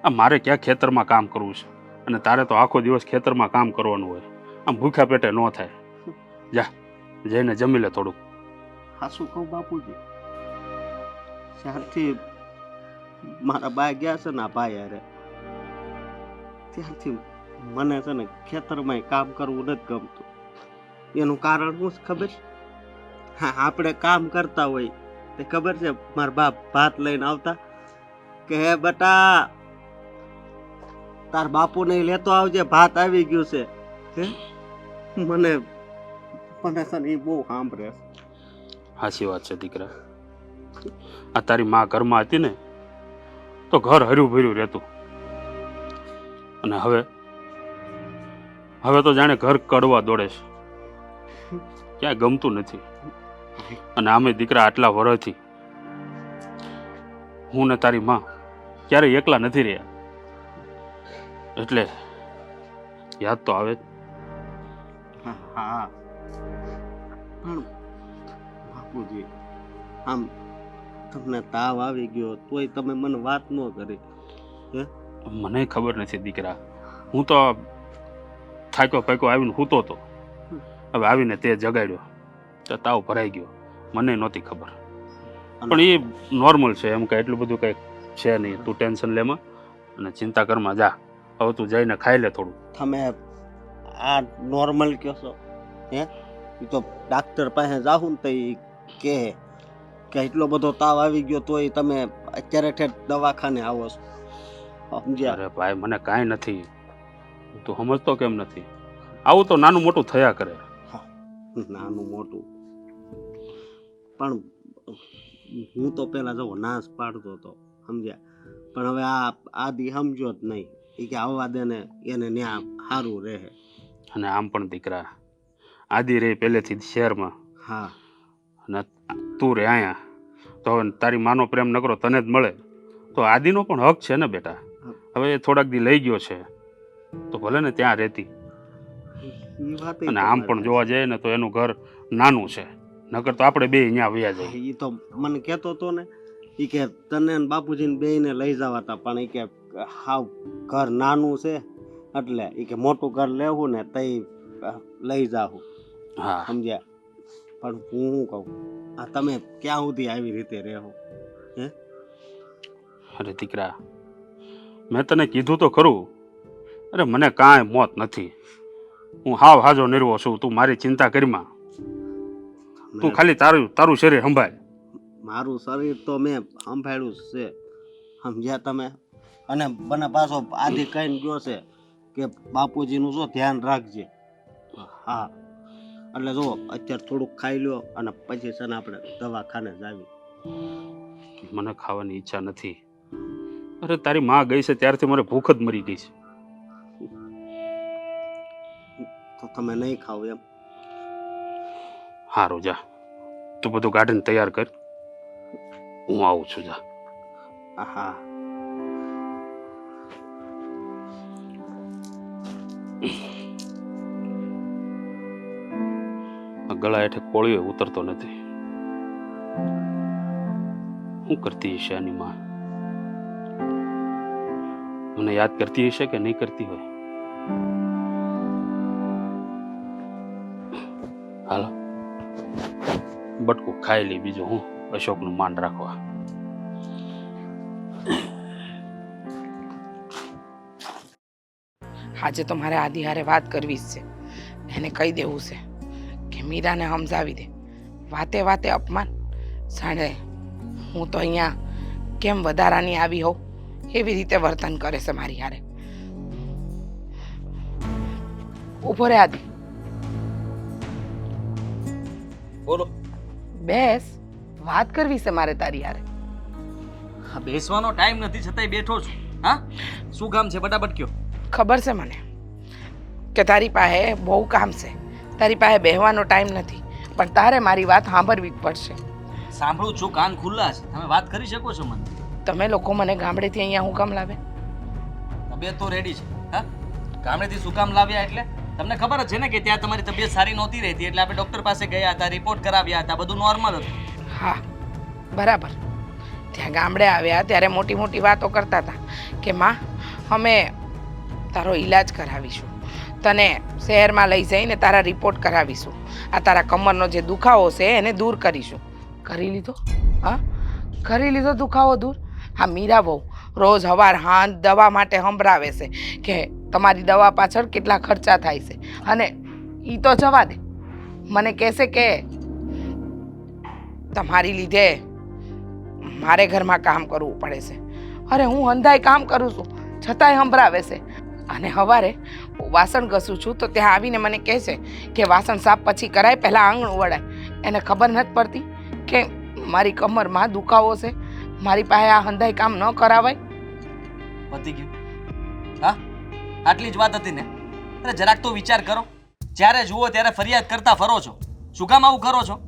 આ મારે ક્યાં ખેતરમાં કામ કરવું છે અને તારે તો આખો દિવસ ખેતરમાં કામ કરવાનું હોય. આમ ભૂખ્યા પેટે ન થાય. જા જઈને જમી લે થોડુંક. હા, શું કહું બાપુજી, ત્યારથી મારા બા ગયા છે ને આ ભાઈ હારે, ત્યારથી મને છે ને ખેતરમાં કામ કરવું નથી ગમતું. એનું કારણ શું છે ખબર છે? હા, આપણે કામ કરતા હોય તે ખબર છે, મારા બાપ ભાત લઈને આવતા કે હે બેટા તાર બાપુને લેતો આવજે, ભાત આવી ગયું છે. હે મને મને છે ને એ બહુ સાંભળે છે. સાચી વાત છે દીકરા. આ તારી માં ઘરમાં હતી ને તો ઘર હર્યું ભર્યું રહેતું, અને હવે તો જાણે ઘર કડવા દોડે છે, ક્યાંય ગમતું નથી. અને આમે દીકરા આટલા વર્ષથી હું ને તારી માં ક્યારેય એકલા નથી રહ્યા, એટલે યાદ તો આવે જ. હા પણ બાપુજી, આમ તમને તાવ આવી ગયો તોય તમે મને વાત ન કરી. હે મને ખબર નથી દીકરા, હું તો થાક્યો પાક્યો આવીને સૂતો હતો. હવે આવીને તે જગાડ્યો તો તાવ ભરાઈ ગયો, મને નહોતી ખબર. પણ એ નોર્મલ છે, એમ કાંઈ એટલું બધું કંઈ છે નહીં. તું ટેન્શન લેમાં અને ચિંતા કરમાં જા. હવે તું જઈને ખાઈ લે થોડું. તમે આ નોર્મલ કહો છો? હે એ તો ડાક્ટર પાસે જાઉં ને તો એ કહે કે એટલો બધો તાવ આવી ગયો તોય તમે અત્યારે ઠેર દવાખાને આવો છો. સમજ્યા? અરે ભાઈ, મને કાંઈ નથી. તું સમજતો કેમ નથી? આવું તો નાનું મોટું થયા કરે. નાનું મોટું પણ હું તો પેલા જો નાશ પાડતો હતો, સમજ્યા? પણ હવે આ આદિ સમજો જ નહીં. એ કે આવવા દે ને, એને ત્યાં સારું રહે. અને આમ પણ દીકરા, આદિ રહી પહેલેથી શહેરમાં, હા અને તું રે અહીંયા, તો હવે તારી માનો પ્રેમ નકરો તને જ મળે. તો આદિનો પણ હક છે ને બેટા. હવે એ થોડાક દી લઈ ગયો છે તો ભલે ને ત્યાં રહેતી. એ વાત અને આમ પણ જોવા જઈએ ને તો એનું ઘર નાનું છે, નકર તો આપણે બે અહીંયા વયા જઈએ. એ તો મને કહેતો હતો ને, એ કે તને ને બાપુજીને બેયને લઈ જવા હતા, પણ એ કે હાવ ઘર નાનું છે એટલે એ કે મોટું ઘર લેવું ને તઈ લઈ જાવું. હા સમજ્યા? પણ હું શું કહું, આ તમે ક્યાં સુધી આવી રીતે રહેવો? હે અરે દીકરા, મેં તને કીધું તો ખરું. અરે મને કાંઈ મોત નથી, હું હાવ હાજો નિર્વો છું. તું મારી ચિંતા કરીમાં, તું ખાલી તારું શરીર સંભાળ. મારું શરીર તો મેં સંભાળ્યું જ છે, સમજ્યા તમે? અને મને પાછો આદિ કહીને ગયો છે કે બાપુજીનું શું ધ્યાન રાખજે. હા એટલે જો અત્યારે થોડુંક ખાઈ લ્યો અને પછી છે ને આપણે દવાખાને જ આવી. મને ખાવાની ઈચ્છા નથી. અરે તારી માં ગઈ છે ત્યારથી મારે ભૂખ જ મરી ગઈ છે. તો તમે નહીં ખાવ એમ? હારું જા, તું બધું ગાર્ડન તૈયાર કર, હું આવું છું. જા. હા ગળા હેઠે કોળીઓ ઉતરતો નથી. શું કરતી હશે આની માં? મને યાદ કરતી હશે કે નહીં કરતી હોય? હાલો, બટકું ખાઈ લે, બીજું હું અશોકનું માન રાખવા. આજે તો મારે આદિ હારે વાત કરવી જ છે. એને કહી દેવું છે કે મીરાને સમજાવી દે. વાતે વાતે અપમાન. સાણે હું તો અહીંયા કેમ વધારાની આવી હોઉં એવી રીતે વર્તન કરે છે મારી હારે. ઉભો રે આદિ, બોલો. બેસ, વાત કરવી છે મારે તારી હારે. હા, બેસવાનો ટાઈમ નથી છતાંય બેઠો છું. હા, શું કામ છે? ફટાફટ કયો. ખબર છે મને કે તારી પાસે બહુ કામ છે, તારી પાસે બેહવાનો ટાઈમ નથી, પણ તારે મારી વાત સાંભળવી જ પડશે. સાંભળું છું, કાન ખુલ્લા છે, તમે વાત કરી શકો છો મને. તમે લોકો મને ગામડેથી અહીંયા હું કામ લાવે? તબિયત તો રેડી છે. હા, ગામડેથી શું કામ લાવ્યા એટલે તમને ખબર જ છે ને કે ત્યાં તમારી તબિયત સારી નહોતી રહેતી, એટલે આપણે ડૉક્ટર પાસે ગયા હતા, રિપોર્ટ કરાવ્યા હતા, બધું નોર્મલ હતું. હા બરાબર. ત્યાં ગામડે આવ્યા ત્યારે મોટી મોટી વાતો કરતા હતા કે માં અમે તારો ઈલાજ કરાવીશું, તને શહેરમાં લઈ જઈને તારા રિપોર્ટ કરાવીશું, આ તારા કમરનો જે દુખાવો છે એને દૂર કરીશું. કરી લીધો? હા, કરી લીધો દુખાવો દૂર? હા, મીરા બહુ રોજ હવાર હાંજ દવા માટે સંભળાવે છે કે તમારી દવા પાછળ કેટલા ખર્ચા થાય છે, અને એ તો જવા દે, મને કહેશે કે તમારી લીધે મારે ઘરમાં કામ કરવું પડે છે. અરે હું અંધાઈ કામ કરું છું છતાંય સંભળાવે છે. અને સવારે વાસણ ઘસું છું તો ત્યાં આવીને મને કહે છે કે વાસણ સાફ પછી કરાય, પહેલાં આંગણ વળાય. એને ખબર નથી પડતી કે મારી કમરમાં દુખાવો છે, મારી પાસે આ હંધાઈ કામ ન કરાવાય. પતી ગયું? હા, આટલી જ વાત હતી ને? અરે જરાક તો વિચાર કરો. જ્યારે જુઓ ત્યારે ફરિયાદ કરતા ફરો છો. શું કામ આવું કરો છો?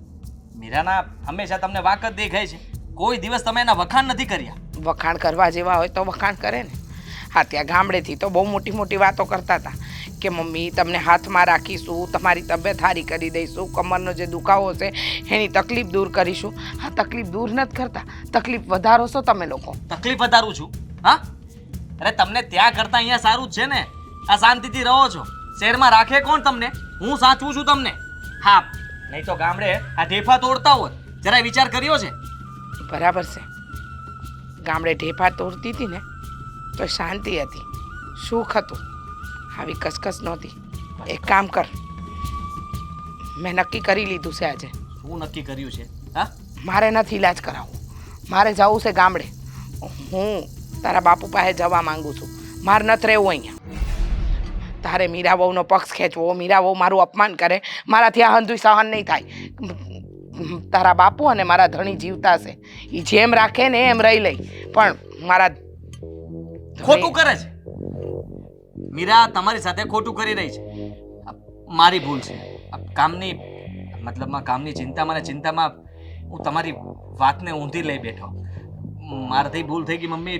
મીરાના હંમેશા તમને વાંક જ દેખાય છે. કોઈ દિવસ તમે એના વખાણ નથી કર્યા. વખાણ કરવા જેવા હોય તો વખાણ કરે ને. હા, ત્યાં ગામડેથી તો બહુ મોટી મોટી વાતો કરતા હતા કે મમ્મી તમને હાથમાં રાખીશું, તમારી તબિયત સારી કરી દઈશું, કમરનો જે દુખાવો છે એની તકલીફ દૂર કરીશું. હા, તકલીફ દૂર નથી કરતા, તકલીફ વધારો છો તમે લોકો. તકલીફ વધારું છું? હા, અરે તમને ત્યાં કરતા અહીંયા સારું જ છે ને. આ શાંતિથી રહો છો. શહેરમાં રાખે કોણ તમને? હું સાચવું છું તમને. હા, નહીં તો ગામડે આ ઢેફા તોડતા હોત. જરા વિચાર કર્યો છે? બરાબર છે, ગામડે ઢેફા તોડતી હતી ને તો શાંતિ હતી, સુખ હતું, આવી કસકસ નહોતી. એક કામ કર, મેં નક્કી કરી લીધું છે આજે. શું નક્કી કર્યું છે? હા, મારે નથી ઈલાજ કરાવવું, મારે જવું છે ગામડે. હું તારા બાપુ પાસે જવા માંગુ છું, મારે નથી રહેવું અહીંયા. તારે મીરા વહુનો પક્ષ ખેંચવો, મીરા વહુ મારું અપમાન કરે, મારાથી આ હંધુય સહન નહીં થાય. તારા બાપુ અને મારા ધણી જીવતા છે, એ જેમ રાખે ને એમ રહી લઈ, પણ મારા ખોટું કરે છે. મીરા તમારી સાથે ખોટું કરી રહી છે. મારી ભૂલ છે. કામની મતલબમાં કામની ચિંતામાં ને ચિંતામાં હું તમારી વાતને ઊંધી લઈ બેઠો. મારાથી ભૂલ થઈ ગઈ મમ્મી,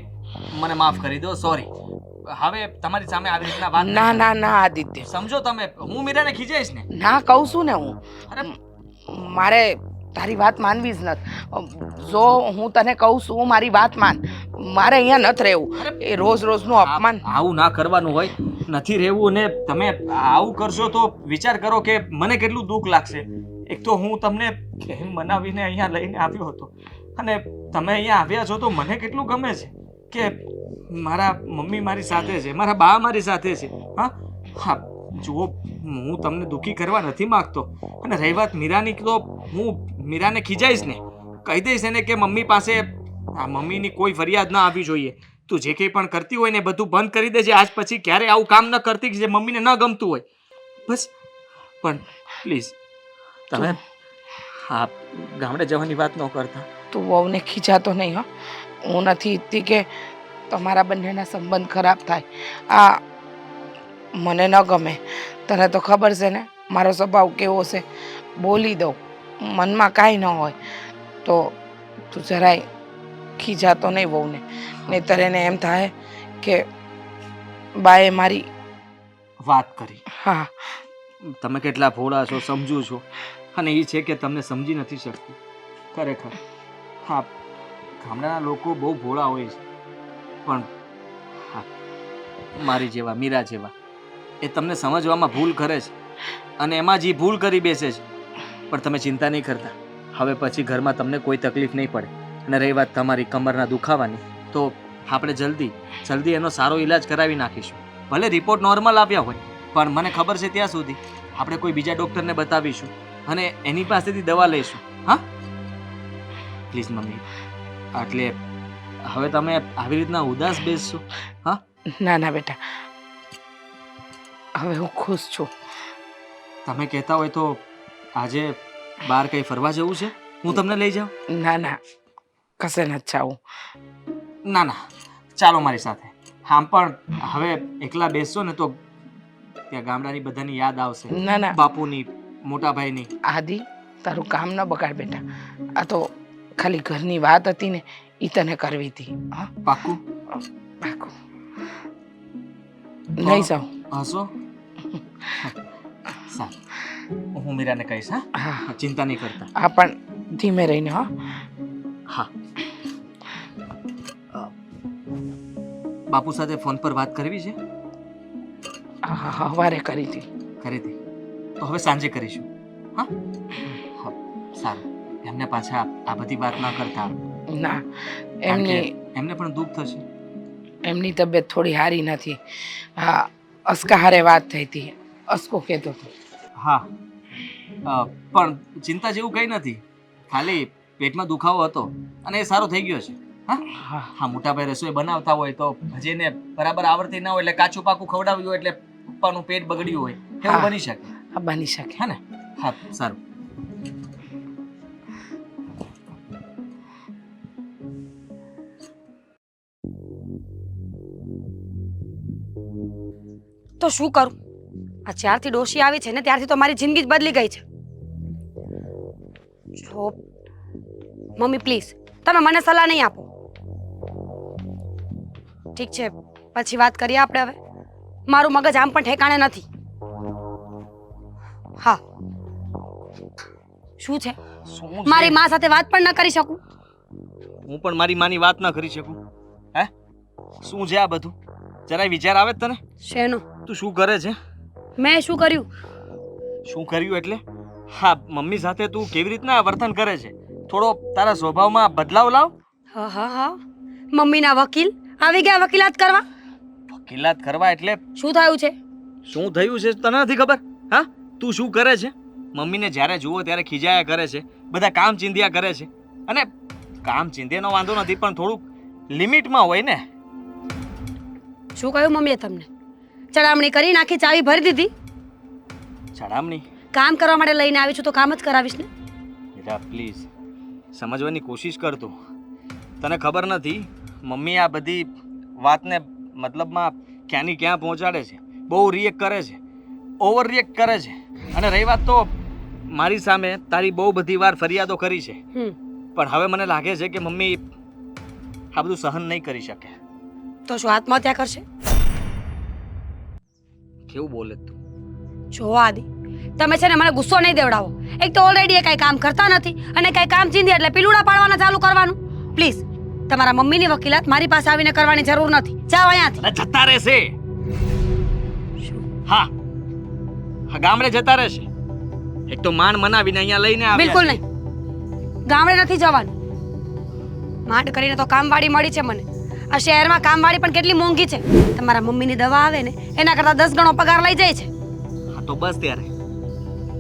મને માફ કરી દો, સોરી. હવે તમારી સામે આવી રીતના વાત ના ના ના આદિત્ય, સમજો તમે. હું મીરાને ખીજાઈશ ને? ના કહું છું ને હું. અરે મારે તારી વાત માનવી જ નથી. જો હું તને કહું છું મારી વાત માન, મારે અહીંયા નથી રહેવું. એ રોજ રોજનું અપમાન. આવું ના કરવાનું હોય, નથી રહેવું. ને તમે આવું કરશો તો વિચાર કરો કે મને કેટલું દુઃખ લાગશે. એક તો હું તમને કેમ મનાવીને અહીંયા લઈને આવ્યો હતો, અને તમે અહીંયા આવ્યા છો તો મને કેટલું ગમે છે કે મારા મમ્મી મારી સાથે છે, મારા બા મારી સાથે છે. હા હા, જુઓ, હું તમને દુઃખી કરવા નથી માગતો. અને રહી વાત મીરાની, તો હું મીરાને ખીજાઈશ ને, કહી દઈશ એને કે મમ્મી પાસે આ મમ્મીની કોઈ ફરિયાદ ના આવવી જોઈએ. તું જે કંઈ પણ કરતી હોય ને બધું બંધ કરી દેજે. આજ પછી ક્યારે આવું કામ ન કરતી જે મમ્મીને ન ગમતું હોય. બસ. પણ પ્લીઝ તમે હા ગામડે જવાની વાત ન કરતા. તું વહુને ખીજાતો નહીં. હો, હું નથી ઈચ્છતી કે તમારા બંનેના સંબંધ ખરાબ થાય. આ મને ન ગમે. તને તો ખબર છે ને મારો સ્વભાવ કેવો છે, બોલી દઉં, મનમાં કાંઈ ન હોય તો તું જરાય ખીજાતો નહીં વહુને, નહીંતર એને એમ થાય કે બાએ મારી વાત કરી. હા, તમે કેટલા ભોળા છો સમજુ છો, અને એ છે કે તમને સમજી નથી શકતી. ખરેખર હા, ગામડાના લોકો બહુ ભોળા હોય છે, પણ હા મારી જેવા મીરા જેવા એ તમને સમજવામાં ભૂલ કરે છે, અને એમાં જે ભૂલ કરી બેસે છે. પણ તમે ચિંતા નહીં કરતા. હવે પછી ઘરમાં તમને કોઈ તકલીફ નહીં પડે. અને રહી વાત તમારી કમરના દુખાવાની, તો આપણે જલ્દી એનો સારો ઈલાજ કરાવી નાખીશું. ભલે રિપોર્ટ નોર્મલ આવ્યા હોય, પણ મને ખબર છે ત્યાં સુધી આપણે કોઈ બીજા ડૉક્ટરને બતાવીશું અને એની પાસેથી દવા લઈશું. હા પ્લીઝ મમ્મી, એટલે હવે તમે આવી રીતના ઉદાસ બેસશો? હા ના ના બેટા, હવે હું ખુશ છું. તમે કહેતા હોય તો આજે બહાર કંઈ ફરવા જવું છે? હું તમને લઈ જાઉં? ના ના, કશે નથી જાવું. ના ના, ચાલો મારી સાથે. આમ પણ હવે એકલા બેસશો ને તો ત્યાં ગામડાની બધાની યાદ આવશે. ના ના બાપુની, મોટા ભાઈની. આદિ, તારું કામ ન બગાડ બેટા. આ તો ખાલી ઘરની વાત હતી ને, એ તને કરવી હતી. હા, પાક્કું? પાકું. નહીં જાઉં. હશો? સારું, હું મીરાને કહીશ. હા હા, ચિંતા નહીં કરતા. આ પણ ધીમે રહીને. હા હા. બાપુ સાથે ફોન પર વાત કરવી છે? હા, હવારે કરી હતી. કરી હતી તો હવે સાંજે કરીશું. હા હા, સારું. એમને પાછા આ બધી વાત ના કરતા. ના, કારણ કે એમની એમને પણ દુઃખ થશે. એમની તબિયત થોડી સારી નથી. હા, અસ્કા હારે વાત થઈ હતી, અસ્કો કહેતો હતો. હા, પણ ચિંતા જેવું કંઈ નથી. ખાલી પેટમાં દુખાવો હતો અને એ સારો થઈ ગયો છે. હા હા હા, મોટાભાઈ રસોઈ બનાવતા હોય તો હજી એને બરાબર આવડતી ના હોય, એટલે કાચું પાકું ખવડાવ્યું હોય એટલે પપ્પાનું પેટ બગડ્યું હોય હા. એવું બની શકે આ બની શકે. હે ને હા સારું તો શું કરું? આ જ્યારથી ડોશી આવી છે ને ત્યારથી તો મારી જિંદગી જ બદલી ગઈ છે. જો મમ્મી પ્લીઝ તમે મને સલાહ નહીં આપો. ઠીક છે પછી વાત કરીએ આપણે હવે. મારું મગજ આમ પણ ઠેકાણે નથી. હા શું છે? શું મારી છે? માં સાથે વાત પણ ન કરી શકું. હું પણ મારી માની વાત ન કરી શકું હે શું છે આ બધું જરાય વિચાર આવે જ તને શેનો? તું શું કરે છે મેં શું કર્યું? શું કર્યું એટલે હા મમ્મી સાથે તું કેવી રીતના વર્તન કરે છે થોડો તારા સ્વભાવમાં બદલાવ લાવ હા હા હા મમ્મીના વકીલ આવી ગયા વકીલાત કરવા. વકીલાત કરવા એટલે શું થયું છે? શું થયું છે તને નથી ખબર હા તું શું કરે છે મમ્મીને જ્યારે જુઓ ત્યારે ખીજાયા કરે છે બધા કામ ચીંધ્યા કરે છે અને કામ ચીંધ્યાનો વાંધો નથી પણ થોડુંક લિમિટમાં હોય ને શું કહ્યું મમ્મીએ તમને? ચડામણી કરી નાખી, ચાવી ભરી દીધી. ચડામણી કામ કરવા માટે લઈને આવી છું તો કામ જ કરાવીશ ને. બેટા પ્લીઝ સમજવાની કોશિશ કર તું તને ખબર નથી મમ્મી આ બધી વાતને મતલબમાં ક્યાંની ક્યાં પહોંચાડે છે બહુ રિએક્ટ કરે છે ઓવર રિએક્ટ કરે છે અને રહી વાત તો મારી સામે તારી બહુ બધી વાર ફરિયાદો કરી છે પણ હવે મને લાગે છે કે મમ્મી આ બધું સહન નહીં કરી શકે તો શું આત્મહત્યા કરશે? કેવું બોલે તું જો આદિ તમે છે ને મને ગુસ્સો નહીં દેવડાવો. એક તો ઓલરેડી એ કાંઈ કામ કરતા નથી અને કાંઈ કામ ચીંધી એટલે પીલુડા પાડવાના ચાલુ કરવાનું. પ્લીઝ તમારા મમ્મીની વકીલાત મારી પાસે આવીને કરવાની જરૂર નથી. જાઓ અહીંયાથી. અરે જતા રહેશે હા હા ગામડે જતા રહેશે એક તો માન મનાવીને અહીંયા લઈને આવ્યા બિલકુલ છે. નહીં. ગામડે નથી જવાનું. માંડ કરીને તો કામવાળી મળી છે મને. આ શહેરમાં કામવાળી પણ કેટલી મોંઘી છે. તમારા મમ્મીની દવા આવે ને એના કરતાં 10 ગણો પગાર લઈ જાય છે. હા તો બસ ત્યારે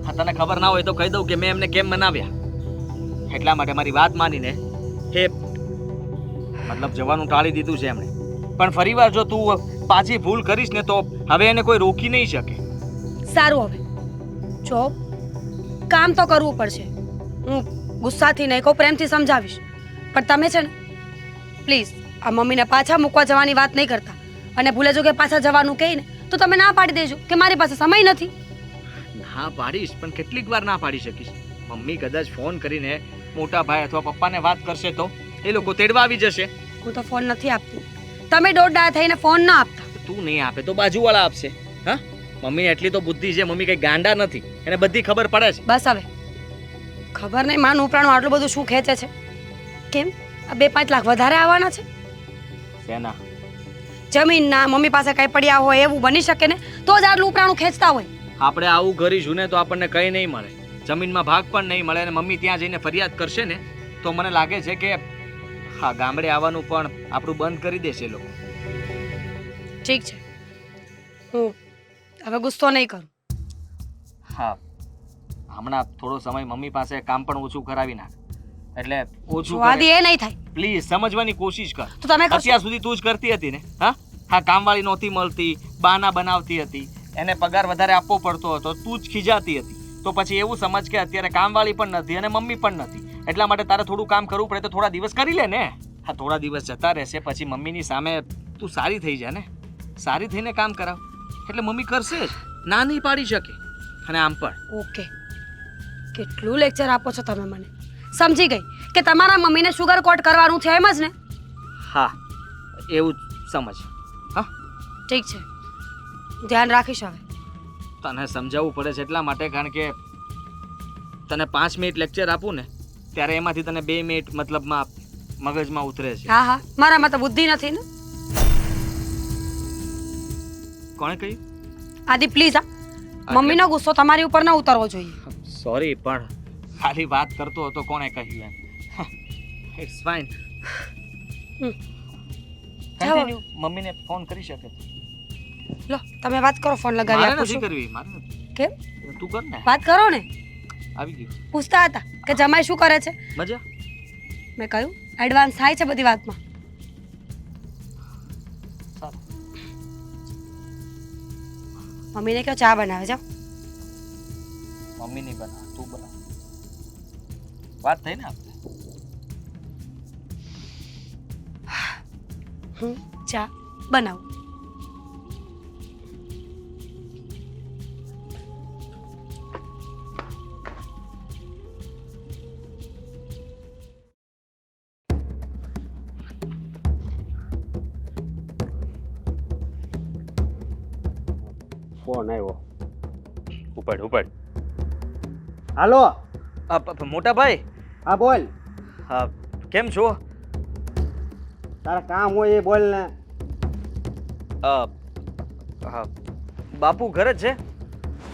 હા તને ખબર ના હોય તો કહી દઉં કે મેં એમને કેમ મનાવ્યા એટલા માટે મારી વાત માનીને હે મતલબ જવાનું ટાળી દીધું છે એમણે પણ ફરીવાર જો તું પાછી ભૂલ કરીશ ને તો હવે એને કોઈ રોકી નહીં શકે સારું હવે જો કામ તો કરવું પડશે. હું ગુસ્સાથી નહીં કહું, પ્રેમથી સમજાવીશ. પણ તમે છે ને પ્લીઝ આ મમ્મીને પાછા મૂકવા જવાની વાત નહીં કરતા અને ભૂલે જો કે પાછા જવાનું કહે ને તો તમે ના પાડી દેજો કે મારી પાસે સમય નથી. ના પાડીશ પણ કેટલીક વાર ના પાડી શકીશ મમ્મી કદાચ ફોન કરીને મોટા ભાઈ અથવા પપ્પાને વાત કરશે તો એ લોકો તેડવા આવી જશે હું તો ફોન નથી આપતી. તમે દોડડા થઈને ફોન ના આપતા. તું નહીં આપે તો બાજુવાળા આપશે હા મમ્મીને એટલી તો બુદ્ધિ છે મમ્મી કઈ ગાંડા નથી એને બધી ખબર પડે છે બસ હવે ખબર નહીં માનું ઉપરાણું આટલું બધું શું ખેંચે છે. કેમ આ 2-5 લાખ વધારે આવવાના છે? સેના જમીનના મમ્મી પાસે કઈ પડ્યા હોય એવું બની શકે ને તો જ આટલું ઉપરાણું ખેંચતા હોય. આપણે આવું કરીશું ને તો આપણને કંઈ નહીં મળે જમીનમાં ભાગ પણ નહીં મળે અને મમ્મી ત્યાં જઈને ફરિયાદ કરશે ને તો મને લાગે છે કે હા ગામડે આવવાનું પણ આપણું બંધ કરી દેશે એ લોકો ઠીક છે હું હવે ગુસ્સો નહીં કરું. હા હમણાં થોડો સમય મમ્મી પાસે કામ પણ ઓછું કરાવી નાખ એટલે ઓછું સ્વાદી કરે એ નહીં થાય પ્લીઝ સમજવાની કોશિશ કર તો તમે કરશો. અત્યાર સુધી તું જ કરતી હતી ને હા હા કામવાળી નહોતી મળતી બહાના બનાવતી હતી એને પગાર વધારે આપવો પડતો હતો તું જ ખીજાતી હતી તો પછી એવું સમજ કે અત્યારે કામવાળી પણ નથી અને મમ્મી પણ નથી એટલા માટે તારે થોડું કામ કરવું પડે તો થોડા દિવસ કરી લે ને હા થોડા દિવસ જતા રહેશે પછી મમ્મીની સામે તું સારી થઈ જા ને સારી થઈને કામ કરાવ એટલે મમ્મી કરશે જ ના નહીં પાડી શકે અને આમ પણ ઓકે કેટલું લેક્ચર આપો છો તમે મને. સમજી ગઈ કે તમારા મમ્મીને શુગર કોટ કરવાનું છે એમ જ ને? હા એવું જ સમજ હા ઠીક છે ધ્યાન રાખીશ હવે. તને સમજાવવું પડે છે એટલા માટે કારણ કે તને 5 મિનિટ લેક્ચર આપું ને ત્યારે એમાંથી તને 2 મિનિટ મતલબમાં મગજમાં ઉતરે છે હા હા મારામાં તો બુદ્ધિ નથી ને. કોણે કહ્યું આદિ પ્લીઝ હા મમ્મીનો ગુસ્સો તમારી ઉપર ન ઉતરવો જોઈએ. સોરી પણ ખાલી વાત કરતો હતો કોણે કહ્યું એમ ઇટ્સ ફાઇન કન્ટિન્યુ મમ્મીને ફોન કરી શકે લો તમે વાત કરો ફોન લગાવી મારે આપું નથી છું. કરવી મારે નથી. કેમ? તું કર ને વાત કરો ને. આવી ગયું પૂછતા હતા કે જમાઈ શું કરે છે. મજા મેં કહ્યું એડવાન્સ થાય છે બધી વાતમાં. સારું મમ્મીને કહો ચા બનાવે જાઓ. મમ્મી નહીં બનાવ, તું બનાવ. વાત થઈ ને આપણે. હું ચા બનાવું. ફોન આવ્યો. ઉપાડ ઉપાડ. હાલો. મોટા ભાઈ, હા બોલ. હા કેમ છો? તારા કામ હોય એ બોલ ને. હા બાપુ ઘરે જ છે?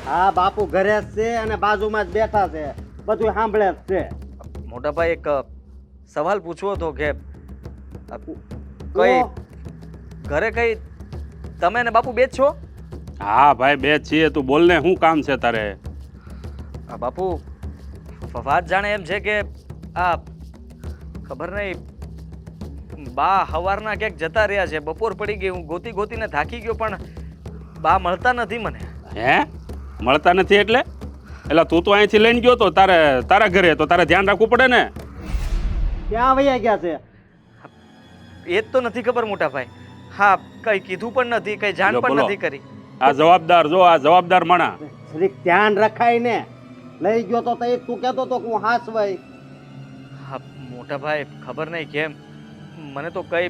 હા બાપુ ઘરે જ છે અને બાજુમાં જ બેઠા છે, બધું સાંભળે જ છે. મોટા ભાઈ એક સવાલ પૂછવો હતો કે કઈ તો ઘરે કઈ તમે ને બાપુ બે જ છો? હા ભાઈ, બે જ છીએ. તું બોલ ને, શું કામ છે તારે? બાપુ વાત જાણે એમ છે કે આ ખબર નહીં, બા હવારના ક્યાંક જતા રહ્યા છે. બપોર પડી ગઈ, હું ગોતી ગોતીને થાકી ગયો, પણ બા મળતા નથી મને. હે? મળતા નથી એટલે? એટલે તું તો અહીંથી લઈને ગયો તો તારા ઘરે, તો તારે ધ્યાન રાખવું પડે ને. ક્યાં વયા ગયા છે? એ જ તો નથી ખબર મોટા ભાઈ. હા કઈ કીધું પણ નથી, કઈ જાણ લો, પણ બોલો. નથી કરી. આ જવાબદાર, જો આ જવાબદાર માણા. જરીક ધ્યાન રખાય ને. લઈ ગયો તો તઈ તું કહેતો તો કે હું હાસવાઈ. હા મોટા ભાઈ ખબર નહીં કેમ, મને તો કઈ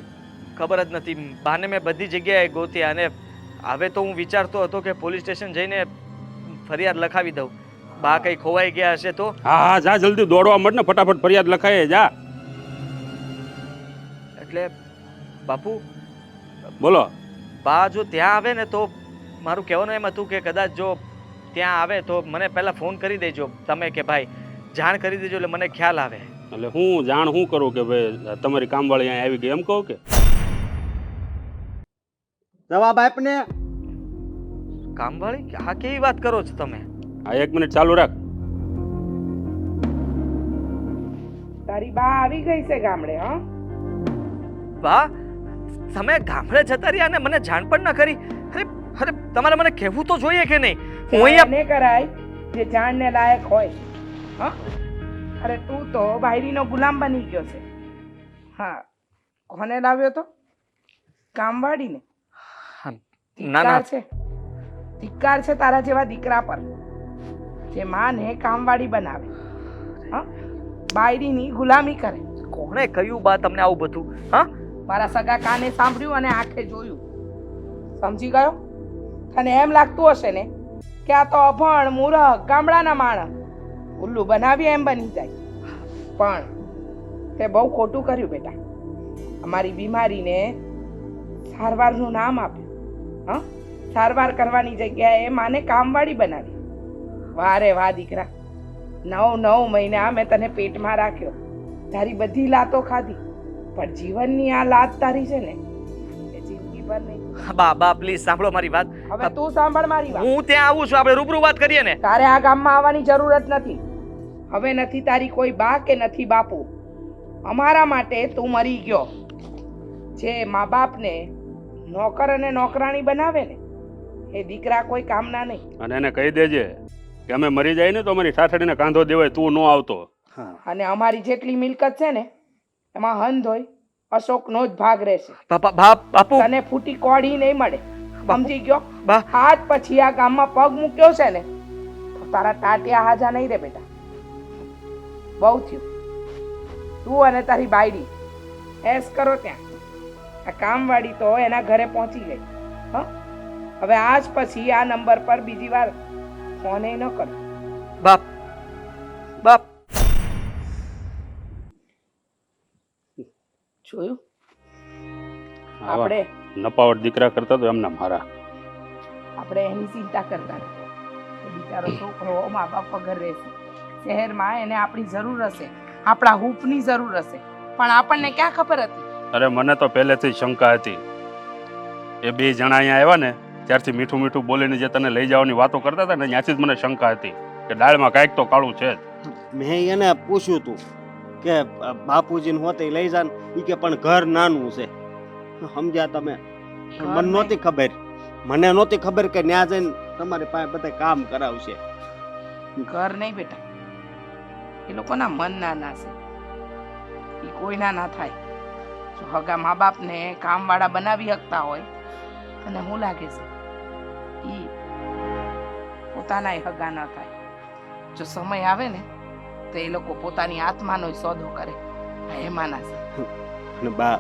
ખબર જ નથી. બાને મેં બધી જગ્યાએ ગોત્યા અને હવે તો હું વિચારતો હતો કે પોલીસ સ્ટેશન જઈને ફરિયાદ લખાવી દઉં. બા કઈ ખોવાઈ ગયા હશે તો. હા હા, જા જલ્દી દોડવા માંડ ને, ફટાફટ ફરિયાદ લખાય. જા. એટલે બાપુ બોલો. બા જો ત્યાં આવે ને તો મારું કહેવાનું એમ હતું કે કદાચ જો ત્યાં આવે તો મને પહેલા ફોન કરી દેજો તમે, કે ભાઈ જાણ કરી દેજો એટલે મને ખ્યાલ આવે. એટલે હું જાણ શું કરું કે ભાઈ તમારી કામવાળી અહીંયા આવી ગઈ, એમ કહું કે? જવાબ આપ ને. કામવાળી? હા કેવી વાત કરો છો તમે? હા, 1 મિનિટ ચાલુ રાખ. તારી બા આવી ગઈ છે ગામડે? હા, બા તમે ગામડે જતા રહ્યા અને મને જાણ પણ ન કરી. અરે અરે તમારે મને કહેવું તો જોઈએ કે નહીં? હું અહીંયા એને કરાય જે જાણને લાયક હોય. હા, અરે તું તો બાયરીનો ગુલામ બની ગયો છે. હા, કોને લાવ્યો તો? કામવાળીને? ના ના ધિક્કાર છે, ધિક્કાર છે તારા જેવા દીકરા પર જે માને કામવાળી બનાવે, હા, બાયરીની ગુલામી કરે. કોણે કહ્યું બા તમને આવું બધું? હા મારા સગા કાને સાંભળ્યું અને આંખે જોયું. સમજી ગયો? અને એમ લાગતું હશે ને કે આ તો અભણ મૂરખ ગામડાના માણસ ઉલ્લુ બનાવી એમ બની જાય. પણ તે બહુ ખોટું કર્યું બેટા. અમારી બીમારીને સારવારનું નામ આપ્યું. હા, સારવાર કરવાની જગ્યાએ માને કામવાળી બનાવી. વાહ રે વાહ દીકરા, 9 મહિના મેં તને પેટમાં રાખ્યો, તારી બધી લાતો ખાધી, પણ જીવનની આ લાત તારી છે ને એ જિંદગીભર નહીં. બા બા પ્લીઝ સાંભળો મારી વાત. હવે તું સાંભળ મારી વાત. હું ત્યાં આવું છું, આપણે રૂબરૂ વાત કરીએ ને. તારે આ ગામમાં આવવાની જરૂર જ નથી. હવે નથી તારી કોઈ બા કે નથી બાપુ. અમારા માટે તું મરી ગયો. જે મા બાપને નોકર અને નોકરાણી બનાવે ને એ દીકરા કોઈ કામના નહીં. અને એને કહી દેજે કે અમે મરી જાય ને તો અમારી સાસડીને કાંધો દેવાય, તું ન આવતો. અને અમારી જેટલી મિલકત છે ને એમાં હંધ હોય અશોકનો જ ભાગ રહેશે. બાપુ તને ફૂટી કોડી નહીં મળે. સમજી ગયો? બા આજ પછી આ ગામમાં પગ મૂક્યો છે ને તો તારા ટાટિયા હાજા નહીં રે બેટા. બહુ થયું. તું અને તારી બાયડી એસ કરો ત્યાં. આ કામવાળી તો એના ઘરે પહોંચી ગઈ. હા, હવે આજ પછી આ નંબર પર બીજી વાર ફોન ન કર. બાપ બાપ જોયું? આવા આપણે નપાવટ દીકરા કરતા તો એમના મારા. આપણે એની ચિંતા કરતા નથી. એ બિચારો છોકરો મા બાપ વગર રહેશે. શહેરમાં એને આપણી જરૂર હશે, આપણા હૂંફની જરૂર હશે, પણ આપણને ક્યાં ખબર હતી? અરે મને તો પહેલેથી જ શંકા હતી. એ 2 જણા અહીંયા આવ્યા ને ત્યારથી મીઠું મીઠું બોલીને જે તને લઈ જવાની વાતો કરતા હતા ને ત્યાંથી જ મને શંકા હતી કે દાળમાં કાંઈક તો કાળું છે જ. મેં એને પૂછ્યું તું કે બાપુજીને હોતે લઈ જાન, ઈ કે પણ ઘર નાનું છે. સમજ્યા તમે? મને નહોતી ખબર કે ન્યા જઈને તમારી પાસે બધા કામ કરાવશે. ઘર નહીં બેટા, એ લોકોના મન નાના છે, એ કોઈના ના થાય. જો હગા મા બાપને કામવાળા બનાવી શકતા હોય અને હું લાગે છે એ પોતાના હગા ન થાય. જો સમય આવે ને તો એ લોકો પોતાની આત્માનો સોદો કરે. આ એમાંના છે. અને બા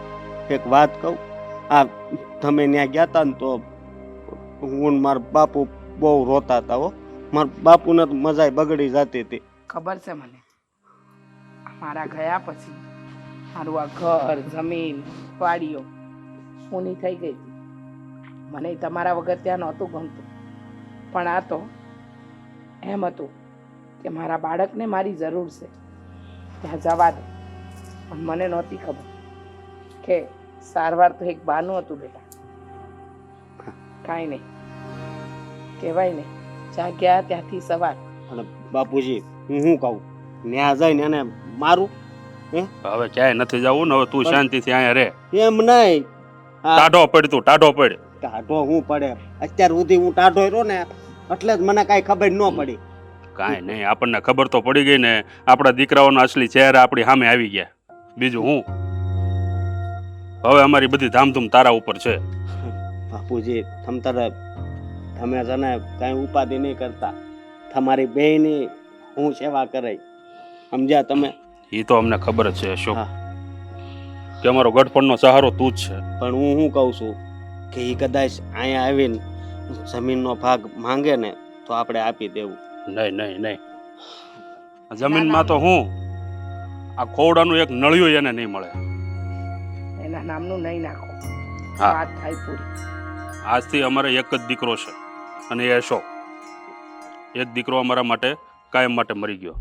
એક વાત કહું, આ તમે ત્યાં ગયા હતા ને તો હું ને મારા બાપુ બહુ રોતા હતા હો. મારા બાપુને તો મજા બગડી જતી હતી. ખબર છે મને, મારા ગયા પછી મારું આ ઘર જમીન વાડીઓ ઊની થઈ ગઈ હતી. મને તમારા વગર ત્યાં નહોતું ગમતું, પણ આ તો એમ હતું કે મારા બાળકને મારી જરૂર છે, ત્યાં જવા દે. પણ મને નહોતી ખબર કે સારવાર તો એક બાનું હતું બેટા. કાંઈ નહીં, કહેવાય ને જાગ્યા ત્યાંથી સવાર. અને બાપુજી હું શું કહું, ત્યાં જઈને એને મારું હવે ક્યાંય નથી જવું ને, હવે તું શાંતિથી અહીંયા રહે. એમ નહીં. ટાઢો પડ, તું ટાઢો પડ. ટાઢો હું પડે, અત્યાર સુધી હું ટાઢો રહ્યો ને એટલે જ મને કાંઈ ખબર ન પડી. કાંઈ નહીં, આપણને ખબર તો પડી ગઈ ને, આપણા દીકરાઓનો અસલી ચહેરા આપણી સામે આવી ગયા. બીજું હું, હવે અમારી બધી ધામધૂમ તારા ઉપર છે. બાપુજી તમે છે ને કાંઈ ઉપાધિ નહીં કરતા, તમારી બેયની હું સેવા કરાય, સમજ્યા તમે? એ તો અમને ખબર જ છે અશોક, હા. કે અમારો ગઢપણનો સહારો તું જ છે. પણ હું શું કહું છું કે એ કદાચ અહીંયા આવીને જમીનનો ભાગ માંગે ને તો આપણે આપી દેવું. નહીં નહીં નહીં, જમીનમાં તો હું આ ખોવડાનું એક નળિયું એને નહીં મળે. એના નામનું નહીં નાખો, હા. વાત થાય પૂરી. આજથી અમારે એક જ દીકરો છે અને એ અશોક. એક દીકરો અમારા માટે કાયમ માટે મરી ગયો.